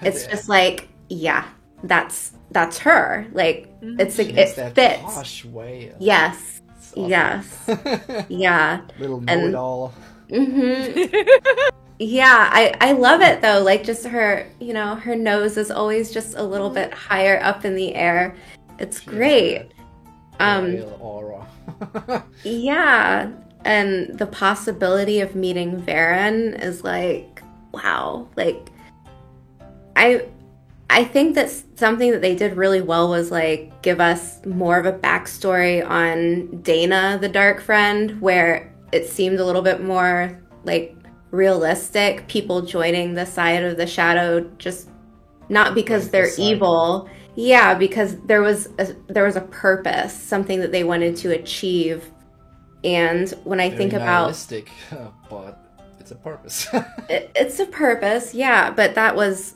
it's just like, yeah, that's her, like, it's like, She it has that fits. posh way. Yes. It's awesome. Yes. Yeah. Little And- know-it-all. Yeah, I love it though. Like, just her, you know, her nose is always just a little bit higher up in the air. It's great. Royal aura. Yeah, and the possibility of meeting Während is like, wow. Like, I think that something that they did really well was like give us more of a backstory on Dana, the dark friend, where it seemed a little bit more like realistic, people joining the side of the shadow, just not because Like they're the cycle. evil. Yeah, because there was a purpose, something that they wanted to achieve. And when I think Very about nihilistic, but it's a purpose. it's a purpose, yeah, but that was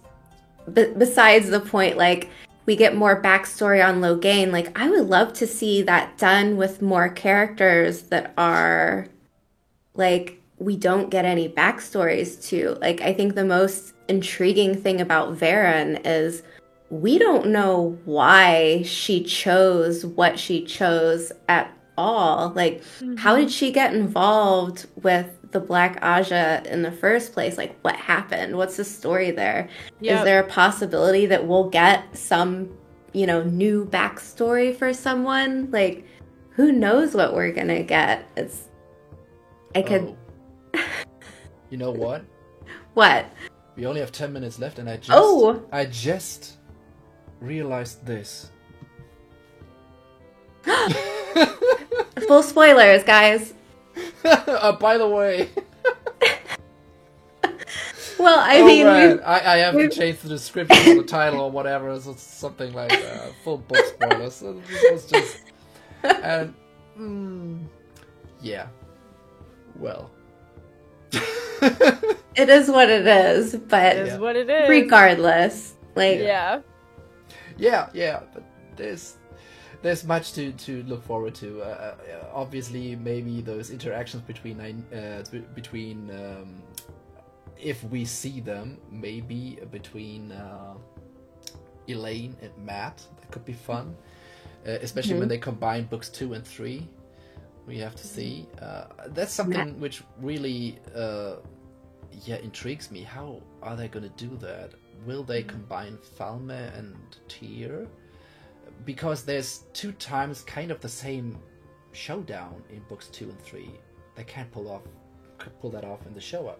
besides the point. Like, we get more backstory on Logain. Like, I would love to see that done with more characters that are like we don't get any backstories to. Like, I think the most intriguing thing about Während is we don't know why she chose what she chose at all. Like, how did she get involved with the Black Aja in the first place? Like, what happened? What's the story there? Yep. Is there a possibility that we'll get some, you know, new backstory for someone? Like, who knows what we're gonna get? I could. Oh. You know what? What? We only have 10 minutes left, and Oh! I just realized this. Full spoilers, guys. By the way, Well, I mean, man, I have to change the description or the title or whatever, so it's something like full book spoilers. So this was just, and yeah, well, it is what it is, but It is what it is. regardless, like, Yeah. yeah, but there's much to look forward to. Obviously, maybe those interactions between if we see them, maybe between Elaine and Matt. That could be fun, especially when they combine books 2 and 3. We have to see. That's something which really intrigues me. How are they going to do that? Will they combine Falme and Tyr? Because there's 2 times kind of the same showdown in books 2 and 3. They can't pull that off in the show up.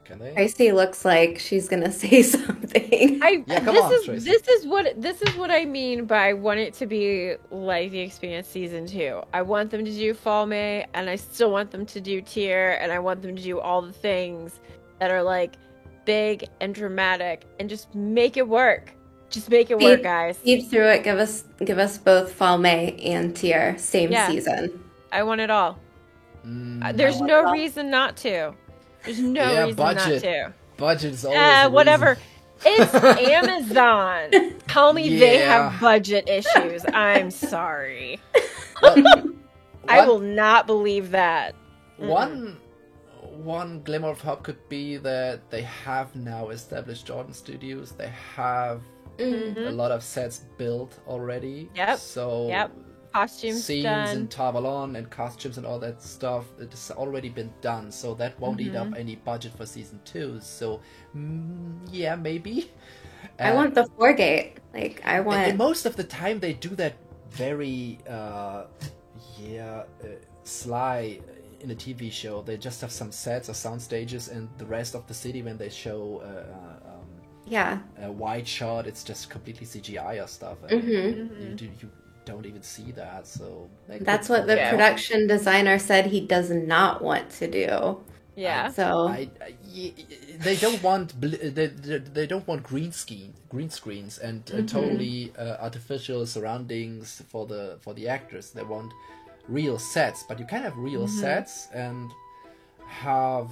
Can they? Tracy looks like she's gonna say something. Tracy. This is what I mean by want it to be like The Expanse season 2. I want them to do Falme, and I still want them to do Tyr, and I want them to do all the things that are like big and dramatic, and just make it work. Just make it work, guys. Keep through it. Give us both Falme and Tyr same season. I want it all. There's no reason not to. There's no reason not to. Budget is always whatever. It's Amazon. Tell me they have budget issues. I'm sorry. I will not believe that. One glimmer of hope could be that they have now established Jordan Studios. They have a lot of sets built already. Yep. So costumes scenes done. in Tar Varlon and costumes and all that stuff, it has already been done, so that won't eat up any budget for season 2. So maybe. I want the foregate. Like I want. And most of the time they do that very sly in a TV show. They just have some sets or sound stages, and the rest of the city, when they show a wide shot, it's just completely CGI or stuff. You don't even see that, so that's what the production designer said he does not want to do. So they don't want they don't want green screens and totally artificial surroundings for the actors. They want real sets, but you can have real sets and have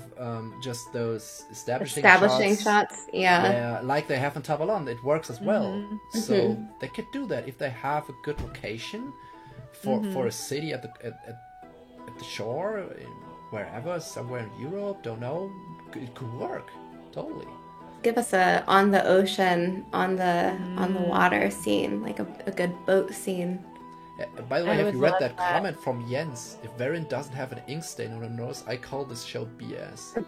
just those establishing shots. Like they have in Tar Varlon. It works as well. So they could do that if they have a good location for a city at the shore, wherever, somewhere in Europe. Don't know. It could work totally. Give us a on the ocean, on the water scene, like a good boat scene. By the way, have you read that comment from Jens? If Während doesn't have an ink stain on her nose, I call this show BS.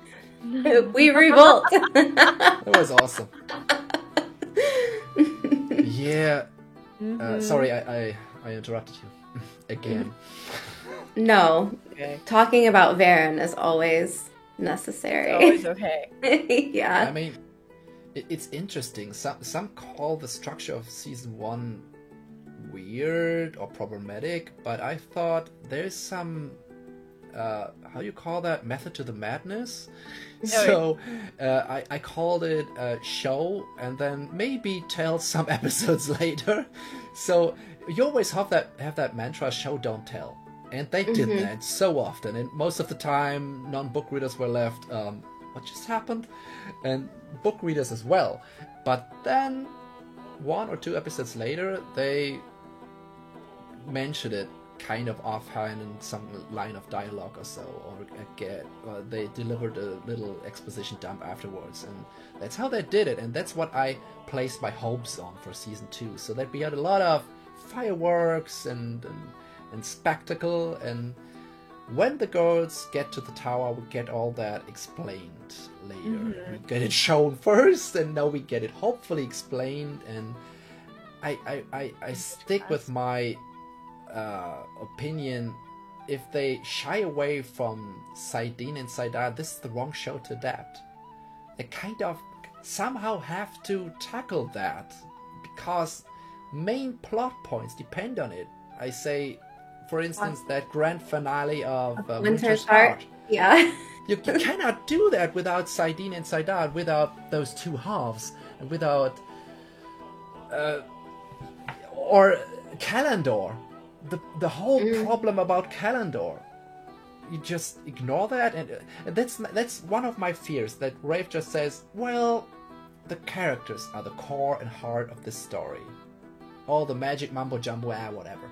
We revolt. That was awesome. Sorry, I interrupted you again. No. Okay. Talking about Während is always necessary. It's always okay. Yeah. I mean, it's interesting. Some call the structure of season 1 weird or problematic, but I thought there's some how you call that, method to the madness. So I called it a show and then maybe tell some episodes later. So you always have that mantra, show don't tell, and they did that so often, and most of the time non-book readers were left what just happened, and book readers as well. But then 1 or 2 episodes later they mentioned it kind of offhand in some line of dialogue or so, or they delivered a little exposition dump afterwards, and that's how they did it, and that's what I placed my hopes on for season 2. So that we had a lot of fireworks and spectacle, and when the girls get to the tower, we get all that explained later. We get it shown first, and now we get it hopefully explained, and I stick with my opinion. If they shy away from Saidin and Saidar, this is the wrong show to adapt. They kind of somehow have to tackle that, because main plot points depend on it. I say, for instance, that grand finale of Winter's Heart. Yeah. You cannot do that without Saidin and Saidar, without those 2 halves, and without or Calendar. The whole problem about Calendar, you just ignore that, and that's one of my fears, that Rafe just says, well, the characters are the core and heart of this story. All the magic mumbo jumbo, whatever.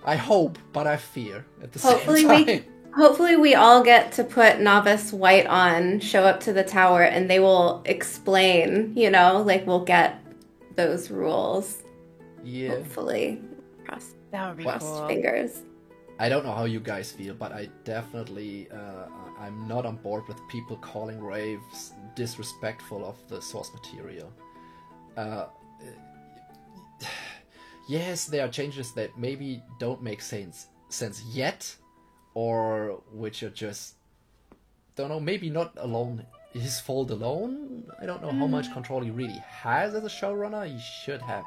I hope, but I fear at the same time. Hopefully we all get to put novice white on, show up to the tower, and they will explain, you know, like we'll get those rules. Yeah. Hopefully. That would be Crossed cool. fingers. I don't know how you guys feel, but I definitely, I'm not on board with people calling raves disrespectful of the source material. Yes, there are changes that maybe don't make sense yet, or which are just, don't know, maybe not alone his fault alone. I don't know how much control he really has as a showrunner. He should have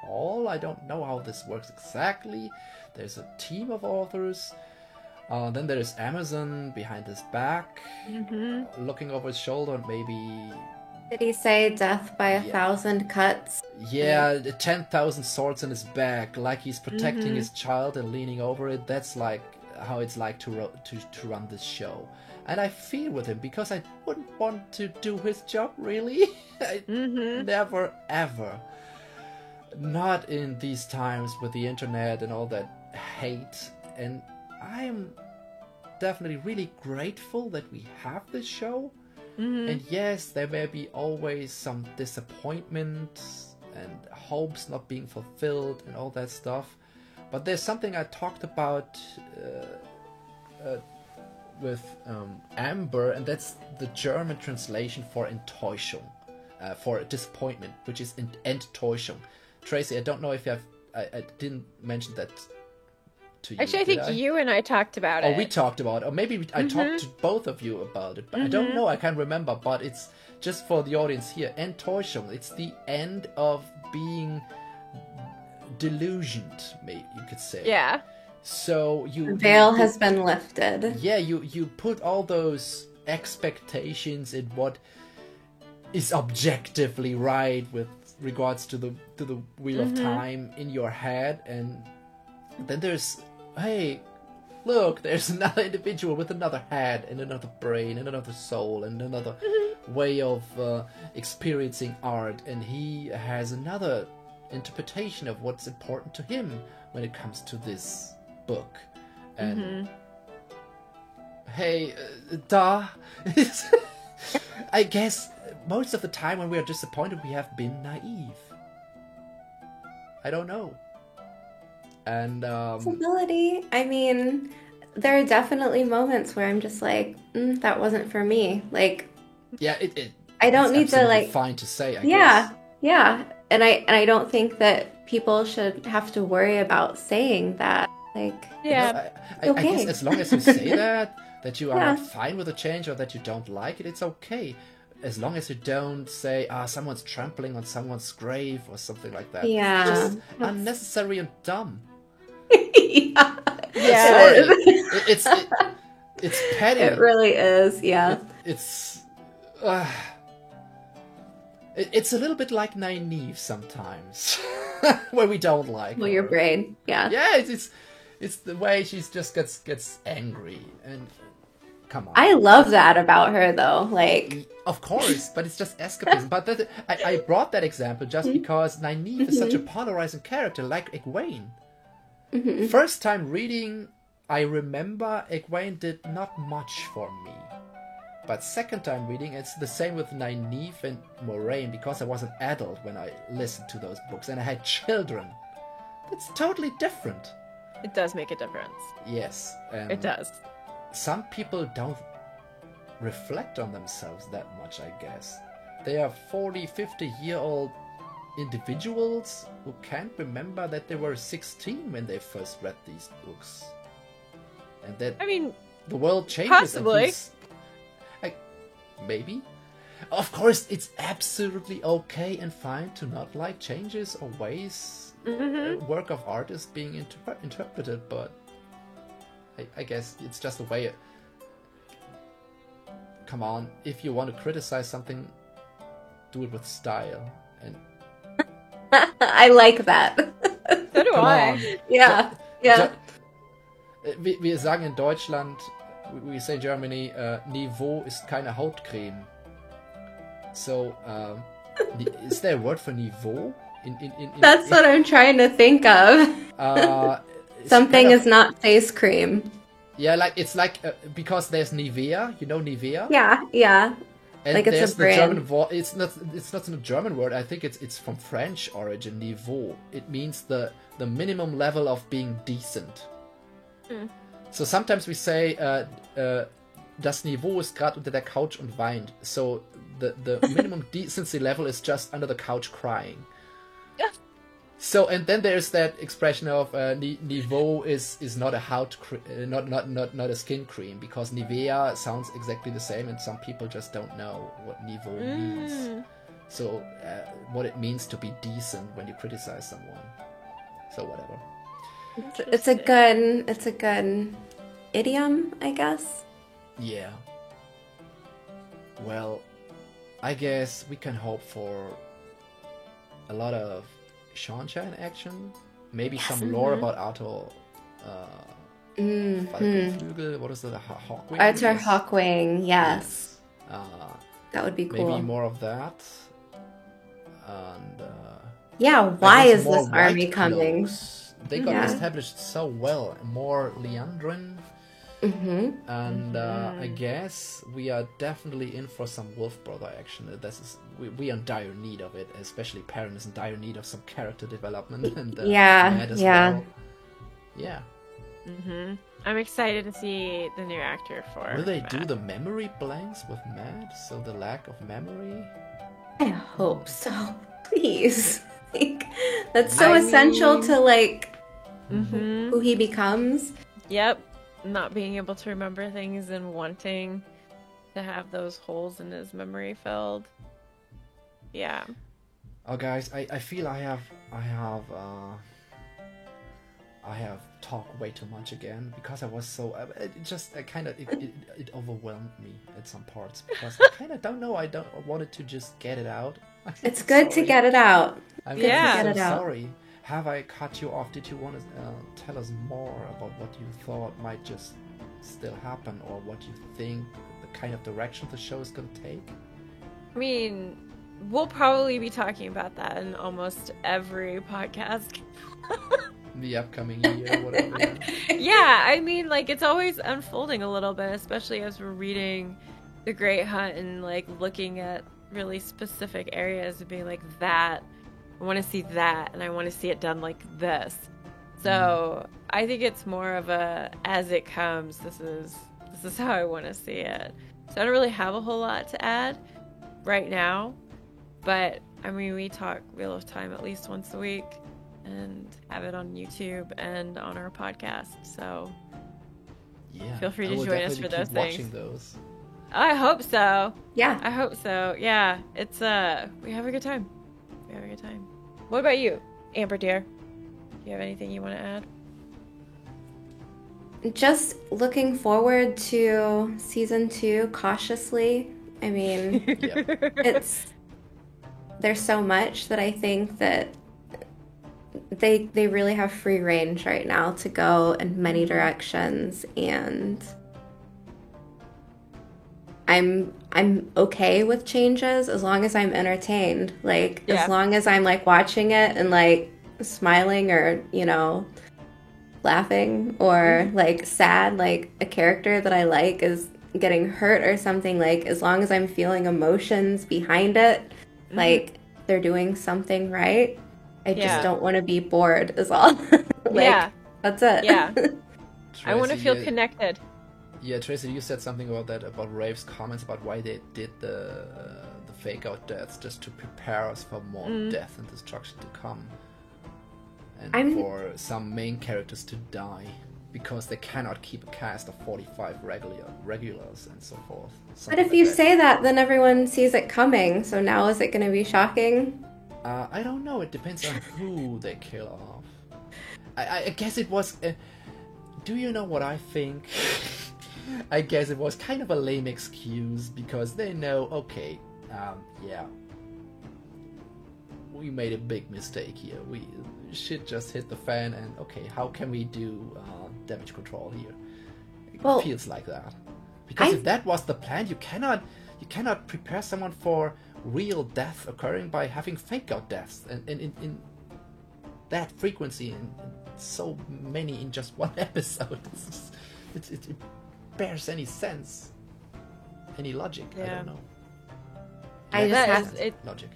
all. I don't know how this works exactly. There's a team of authors. Then there's Amazon behind his back, looking over his shoulder, and maybe... Did he say death by 1,000 cuts? Yeah, 10,000 swords in his back, like he's protecting his child and leaning over it. That's like how it's like to run this show. And I feel with him, because I wouldn't want to do his job, really. Never, ever. Not in these times with the internet and all that hate. And I'm definitely really grateful that we have this show. And yes, there may be always some disappointment and hopes not being fulfilled and all that stuff. But there's something I talked about with Amber, and that's the German translation for Enttäuschung, for disappointment, which is Enttäuschung. Traci, I don't know if you have, I didn't mention that to you. Actually, I think you and I talked about it. Oh, we talked about it. Or maybe I talked to both of you about it. But I don't know, I can't remember. But it's just for the audience here. Enttäuschung. It's the end of being delusioned, maybe you could say. Yeah. So The veil has been lifted. Yeah, you put all those expectations in what is objectively right with regards to the Wheel of Time in your head, and then there's, hey, look, there's another individual with another head and another brain and another soul and another way of experiencing art, and he has another interpretation of what's important to him when it comes to this book. And hey, I guess most of the time when we are disappointed, we have been naive. I don't know. And Possibility. I mean, there are definitely moments where I'm just like, that wasn't for me. Like, yeah, I don't need to like. Fine to say. I guess. Yeah, and I don't think that people should have to worry about saying that. Like, yeah, I guess as long as you say that you are not fine with the change or that you don't like it, it's okay. As long as you don't say, someone's trampling on someone's grave or something like that. Yeah. It's just unnecessary and dumb. Yeah. Sorry. It's petty. It really is, yeah. It's a little bit like naive sometimes, where we don't like. Well, your brain, yeah. Yeah, it's the way she just gets angry, and come on. I love that about her, though. Like, of course, but it's just escapism. But I brought that example just because Nynaeve is such a polarizing character, like Egwene. First time reading, I remember Egwene did not much for me. But second time reading, it's the same with Nynaeve and Moraine, because I was an adult when I listened to those books, and I had children. It's totally different. it does make a difference. Yes. It does. Some people don't reflect on themselves that much, I guess. They are 40, 50-year-old individuals who can't remember that they were 16 when they first read these books. And that the world changes. Possibly. Maybe. Of course, it's absolutely okay and fine to not like changes or ways a work of art is being interpreted, but I guess it's just a way. Come on, if you want to criticize something, do it with style. And I like that. So do I. Yeah, yeah. Wir sagen in Deutschland, we say in Germany, Niveau ist keine Hautcreme. So, is there a word for Niveau? That's what I'm trying to think of. Something is not face cream. Yeah, like it's like because there's Nivea, you know Nivea. Yeah. And Like it's there's a the brand. German it's not a German word. I think it's from French origin. Niveau. It means the minimum level of being decent. So sometimes we say das Niveau ist gerade unter der Couch und weint. So the minimum decency level is just under the couch crying. So and then there's that expression of Niveau is not a not a skin cream, because Nivea sounds exactly the same and some people just don't know what Niveau means. So what it means to be decent when you criticize someone. So whatever. It's a good idiom, I guess. Yeah. Well, I guess we can hope for a lot of Sunshine action, maybe some lore about Arthur Falkenflügel, what is it, Hawkwing? Arthur Hawkwing, yes. That would be cool. Maybe more of that. And yeah, why is more this army white coming? clothes. They got established so well. More Leandrin. And I guess we are definitely in for some Wolf Brother action. We are in dire need of it, especially Perrin is in dire need of some character development. And Matt as well. Yeah. I'm excited to see the new actor for Will they Matt. do the memory blanks with Matt? So the lack of memory? I hope so. Please. Like, that's so essential to like who he becomes. Yep. Not being able to remember things and wanting to have those holes in his memory filled. Yeah. Oh, guys, I feel I have talked way too much again because I was so it overwhelmed me at some parts because I kind of don't know. I wanted to just get it out. It's good to get it out. I'm get it out. sorry. Have I cut you off? Did you want to tell us more about what you thought might just still happen, or what you think the kind of direction the show is going to take? I mean, we'll probably be talking about that in almost every podcast. The upcoming year, whatever. Yeah, I mean, like, it's always unfolding a little bit, especially as we're reading The Great Hunt and, like, looking at really specific areas and being like, that, I want to see that, and I want to see it done like this. So I think it's more of a, as it comes, this is how I want to see it. So I don't really have a whole lot to add right now, but I mean, we talk Wheel of Time at least once a week and have it on YouTube and on our podcast. So yeah, feel free to join us for those things. Watching those. I hope so. Yeah, I hope so. Yeah, it's we have a good time. We have a good time. What about you, Amber dear? Do you have anything you want to add? just looking forward to season 2 cautiously. I mean, there's so much that I think that they really have free range right now to go in many directions, and I'm okay with changes as long as I'm entertained. Like, as long as I'm like watching it and like smiling or, you know, laughing or like sad, like a character that I like is getting hurt or something, like as long as I'm feeling emotions behind it, like they're doing something right. I just don't want to be bored is all. That's it. Yeah. Traci, I want to feel connected. Yeah, Traci, you said something about that, about Rafe's comments about why they did the fake out deaths, just to prepare us for more death and destruction to come. And for some main characters to die, because they cannot keep a cast of 45 regulars and so forth. But if you say that, then everyone sees it coming, so now is it going to be shocking? I don't know, it depends on who they kill off. I guess it was... do you know what I think? I guess it was kind of a lame excuse, because they know, okay, we made a big mistake here. Shit just hit the fan, and okay, how can we do damage control here? It feels like that. Because if that was the plan, you cannot prepare someone for real death occurring by having fake out deaths, and in that frequency, and so many in just one episode. it bears any sense, any logic. I don't know. I just have logic.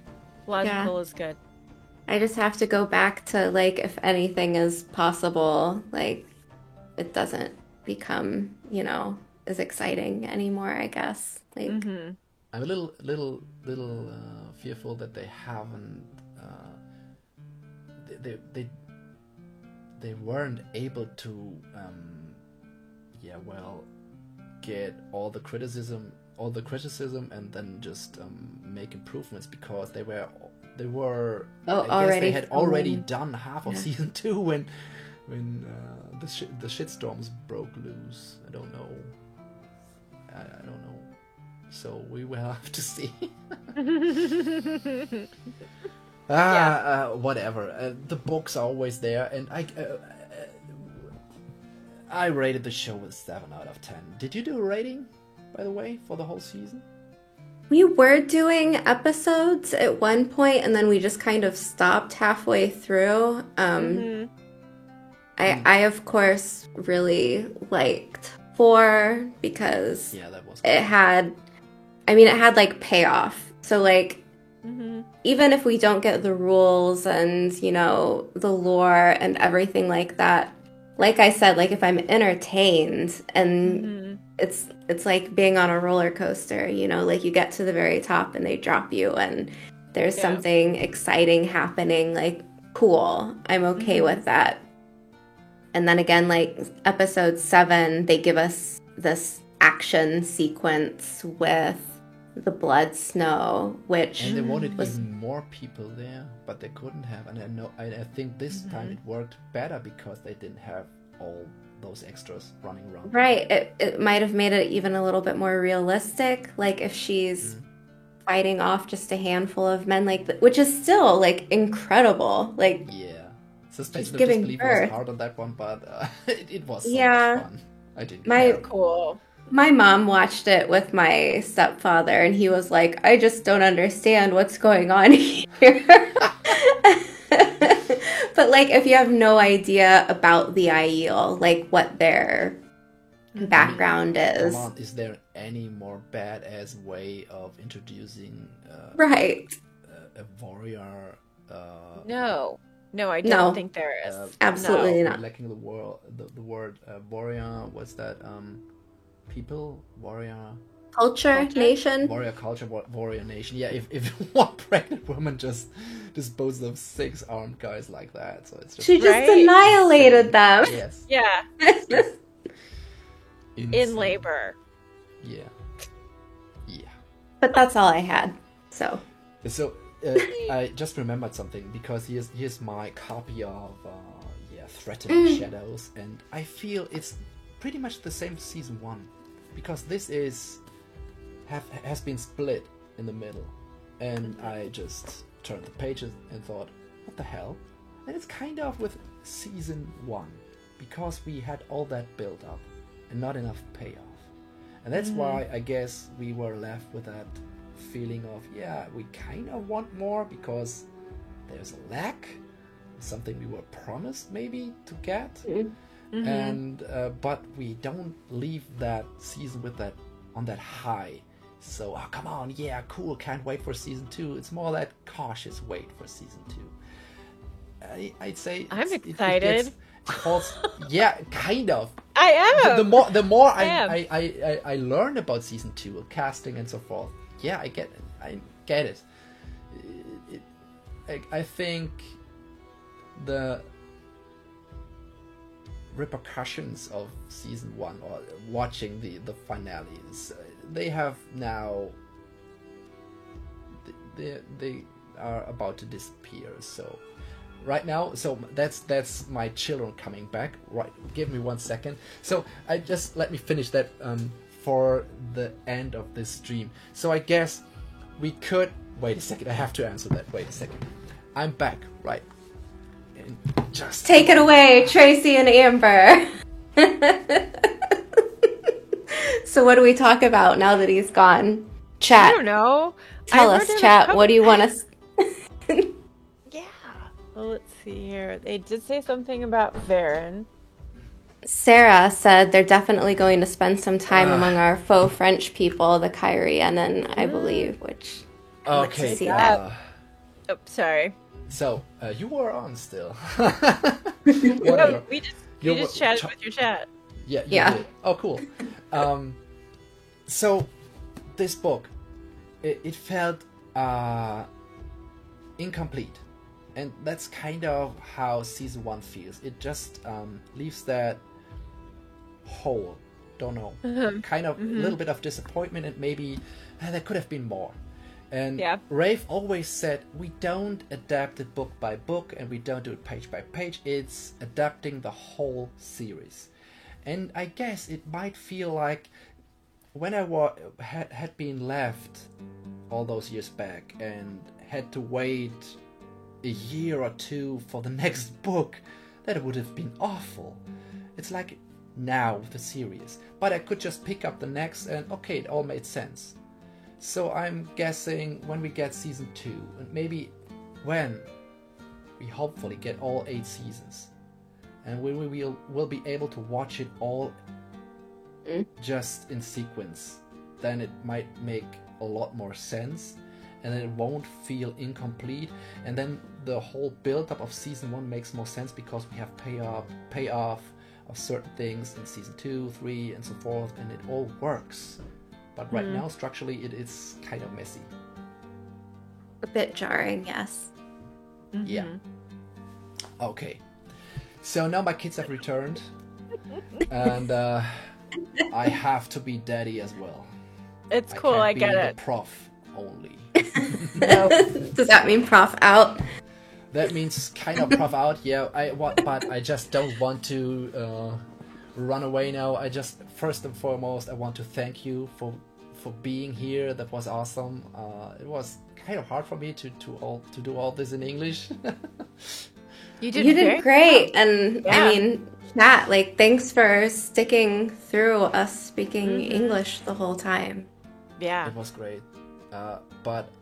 Logical is good. I just have to go back to, like, if anything is possible, like, it doesn't become, you know, as exciting anymore, I guess. Like, I'm a little fearful that they haven't, they weren't able to, get all the criticism, and then just make improvements, because they were. I guess they had already done half of season 2 when the shitstorms broke loose. I don't know. So we will have to see. Whatever. The books are always there, and I rated the show with 7 out of 10. Did you do a rating, by the way, for the whole season? we were doing episodes at one point, and then we just kind of stopped halfway through. I of course really liked 4 because that was it had like payoff. So like even if we don't get the rules and, you know, the lore and everything like that, like I said, like if I'm entertained and it's like being on a roller coaster, you know, like you get to the very top and they drop you and there's something exciting happening, like cool, I'm okay with that. And then again, like episode 7, they give us this action sequence with the blood snow, which and they wanted even more people there, but they couldn't have. And I think this time it worked better because they didn't have all those extras running around. Right. It might have made it even a little bit more realistic. Like if she's fighting off just a handful of men, like which is still like incredible. Like suspension of giving disbelief birth. was hard on that one, but it was so much fun. I didn't care. Cool. My mom watched it with my stepfather, and he was like, I just don't understand what's going on here. But, like, if you have no idea about the Aiel, like, what their background is. Come on, is there any more badass way of introducing a warrior? No, I don't think there is. Absolutely not. Lacking the word warrior, what's that? People, warrior culture, nation, warrior culture, warrior nation. Yeah, if one pregnant woman just disposed of 6 armed guys like that, so it's just she just annihilated them. Yes. Yeah. In labor. Yeah. But that's all I had. So I just remembered something, because here's my copy of Threatening Shadows, and I feel it's pretty much the same season 1, because this has been split in the middle, and I just turned the pages and thought, what the hell? And it's kind of with season 1, because we had all that build up and not enough payoff, and that's why I guess we were left with that feeling of we kind of want more, because there's a lack, something we were promised maybe to get. And but we don't leave that season with that on that high. So come on, cool, can't wait for season 2. It's more that cautious wait for season 2. I'd say I'm excited. It falls, kind of. I am. The more I learn about season 2, casting and so forth. I get it. I think the repercussions of season 1, or watching the finales, they have now they are about to disappear. So right now, that's my children coming back. Right, give me 1 second. So let me finish that for the end of this stream. So I guess we could wait a second. I have to answer that. Wait a second. I'm back. Right. Just take it away, Tracy and Amber. So what do we talk about now that he's gone? Chat. I don't know. Tell us, chat. What do you want us? Well, let's see here. They did say something about Während. Sarah said they're definitely going to spend some time among our faux French people, the Kyrianen, I believe, which I'd like to see that. Oh, sorry. So, you were on still. No, we just chatted with your chat. Yeah, you did. Oh, cool. So, this book, it felt incomplete. And that's kind of how season 1 feels. It just leaves that hole. Don't know. Kind of a little bit of disappointment, and maybe there could have been more. And Rafe always said, we don't adapt it book by book, and we don't do it page by page. It's adapting the whole series. And I guess it might feel like when I had been left all those years back and had to wait a year or two for the next book, that would have been awful. It's like now with the series. But I could just pick up the next and okay, it all made sense. So I'm guessing when we get season 2, and maybe when we hopefully get all 8 seasons, and we will be able to watch it all just in sequence, then it might make a lot more sense, and then it won't feel incomplete, and then the whole build-up of season 1 makes more sense because we have payoff of certain things in season 2, 3, and so forth, and it all works. But right now, structurally, it is kind of messy. A bit jarring, yes. Yeah. Okay. So now my kids have returned, and I have to be daddy as well. It's cool, I get it. The prof only. Does that mean prof out? That means kind of prof out, yeah. But I just don't want to run away now. I just, first and foremost, I want to thank you for being here. That was awesome. It was kind of hard for me to do all this in English. You did great, and I mean, chat. Like, thanks for sticking through us speaking English the whole time. Yeah, it was great. But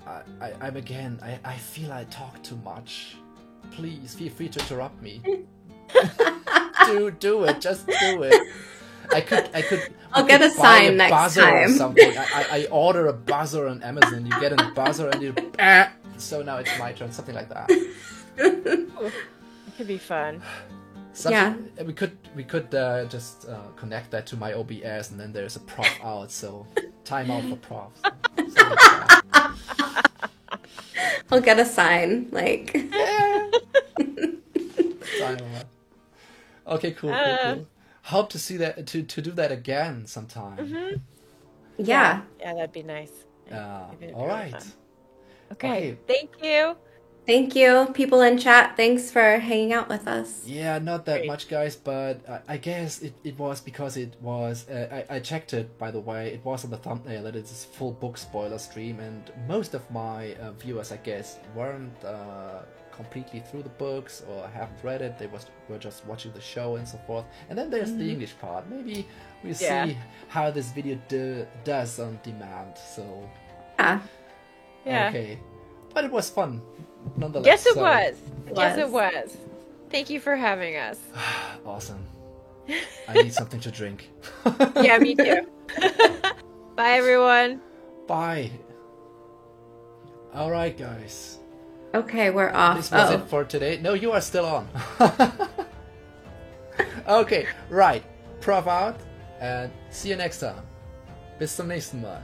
I'm again. I feel I talk too much. Please feel free to interrupt me. do it. Just do it. I could. I'll get a sign next time. Or something. I order a buzzer on Amazon. You get a buzzer and you. So now it's my turn. Something like that. It could be fun. We could just connect that to my OBS, and then there's a prof out. So time out for profs. I'll get a sign, like. Okay, cool. Hope to see that to do that again sometime. Yeah, that'd be nice. All right. Okay, thank you. Thank you, people in chat. Thanks for hanging out with us. Yeah, not that much, guys, but I guess it was because it was... I checked it, by the way. It was on the thumbnail that it's a full book spoiler stream, and most of my viewers, I guess, weren't completely through the books or haven't read it. They were just watching the show and so forth. And then there's the English part. Maybe we'll see how this video does on demand. So... Yeah. Okay. But it was fun, nonetheless. Yes, it was. Yes, it was. Thank you for having us. Awesome. I need something to drink. Yeah, me too. Bye, everyone. Bye. All right, guys. Okay, we're off. This was it for today. No, you are still on. Okay, right. Prof out, and see you next time. Bis zum nächsten Mal.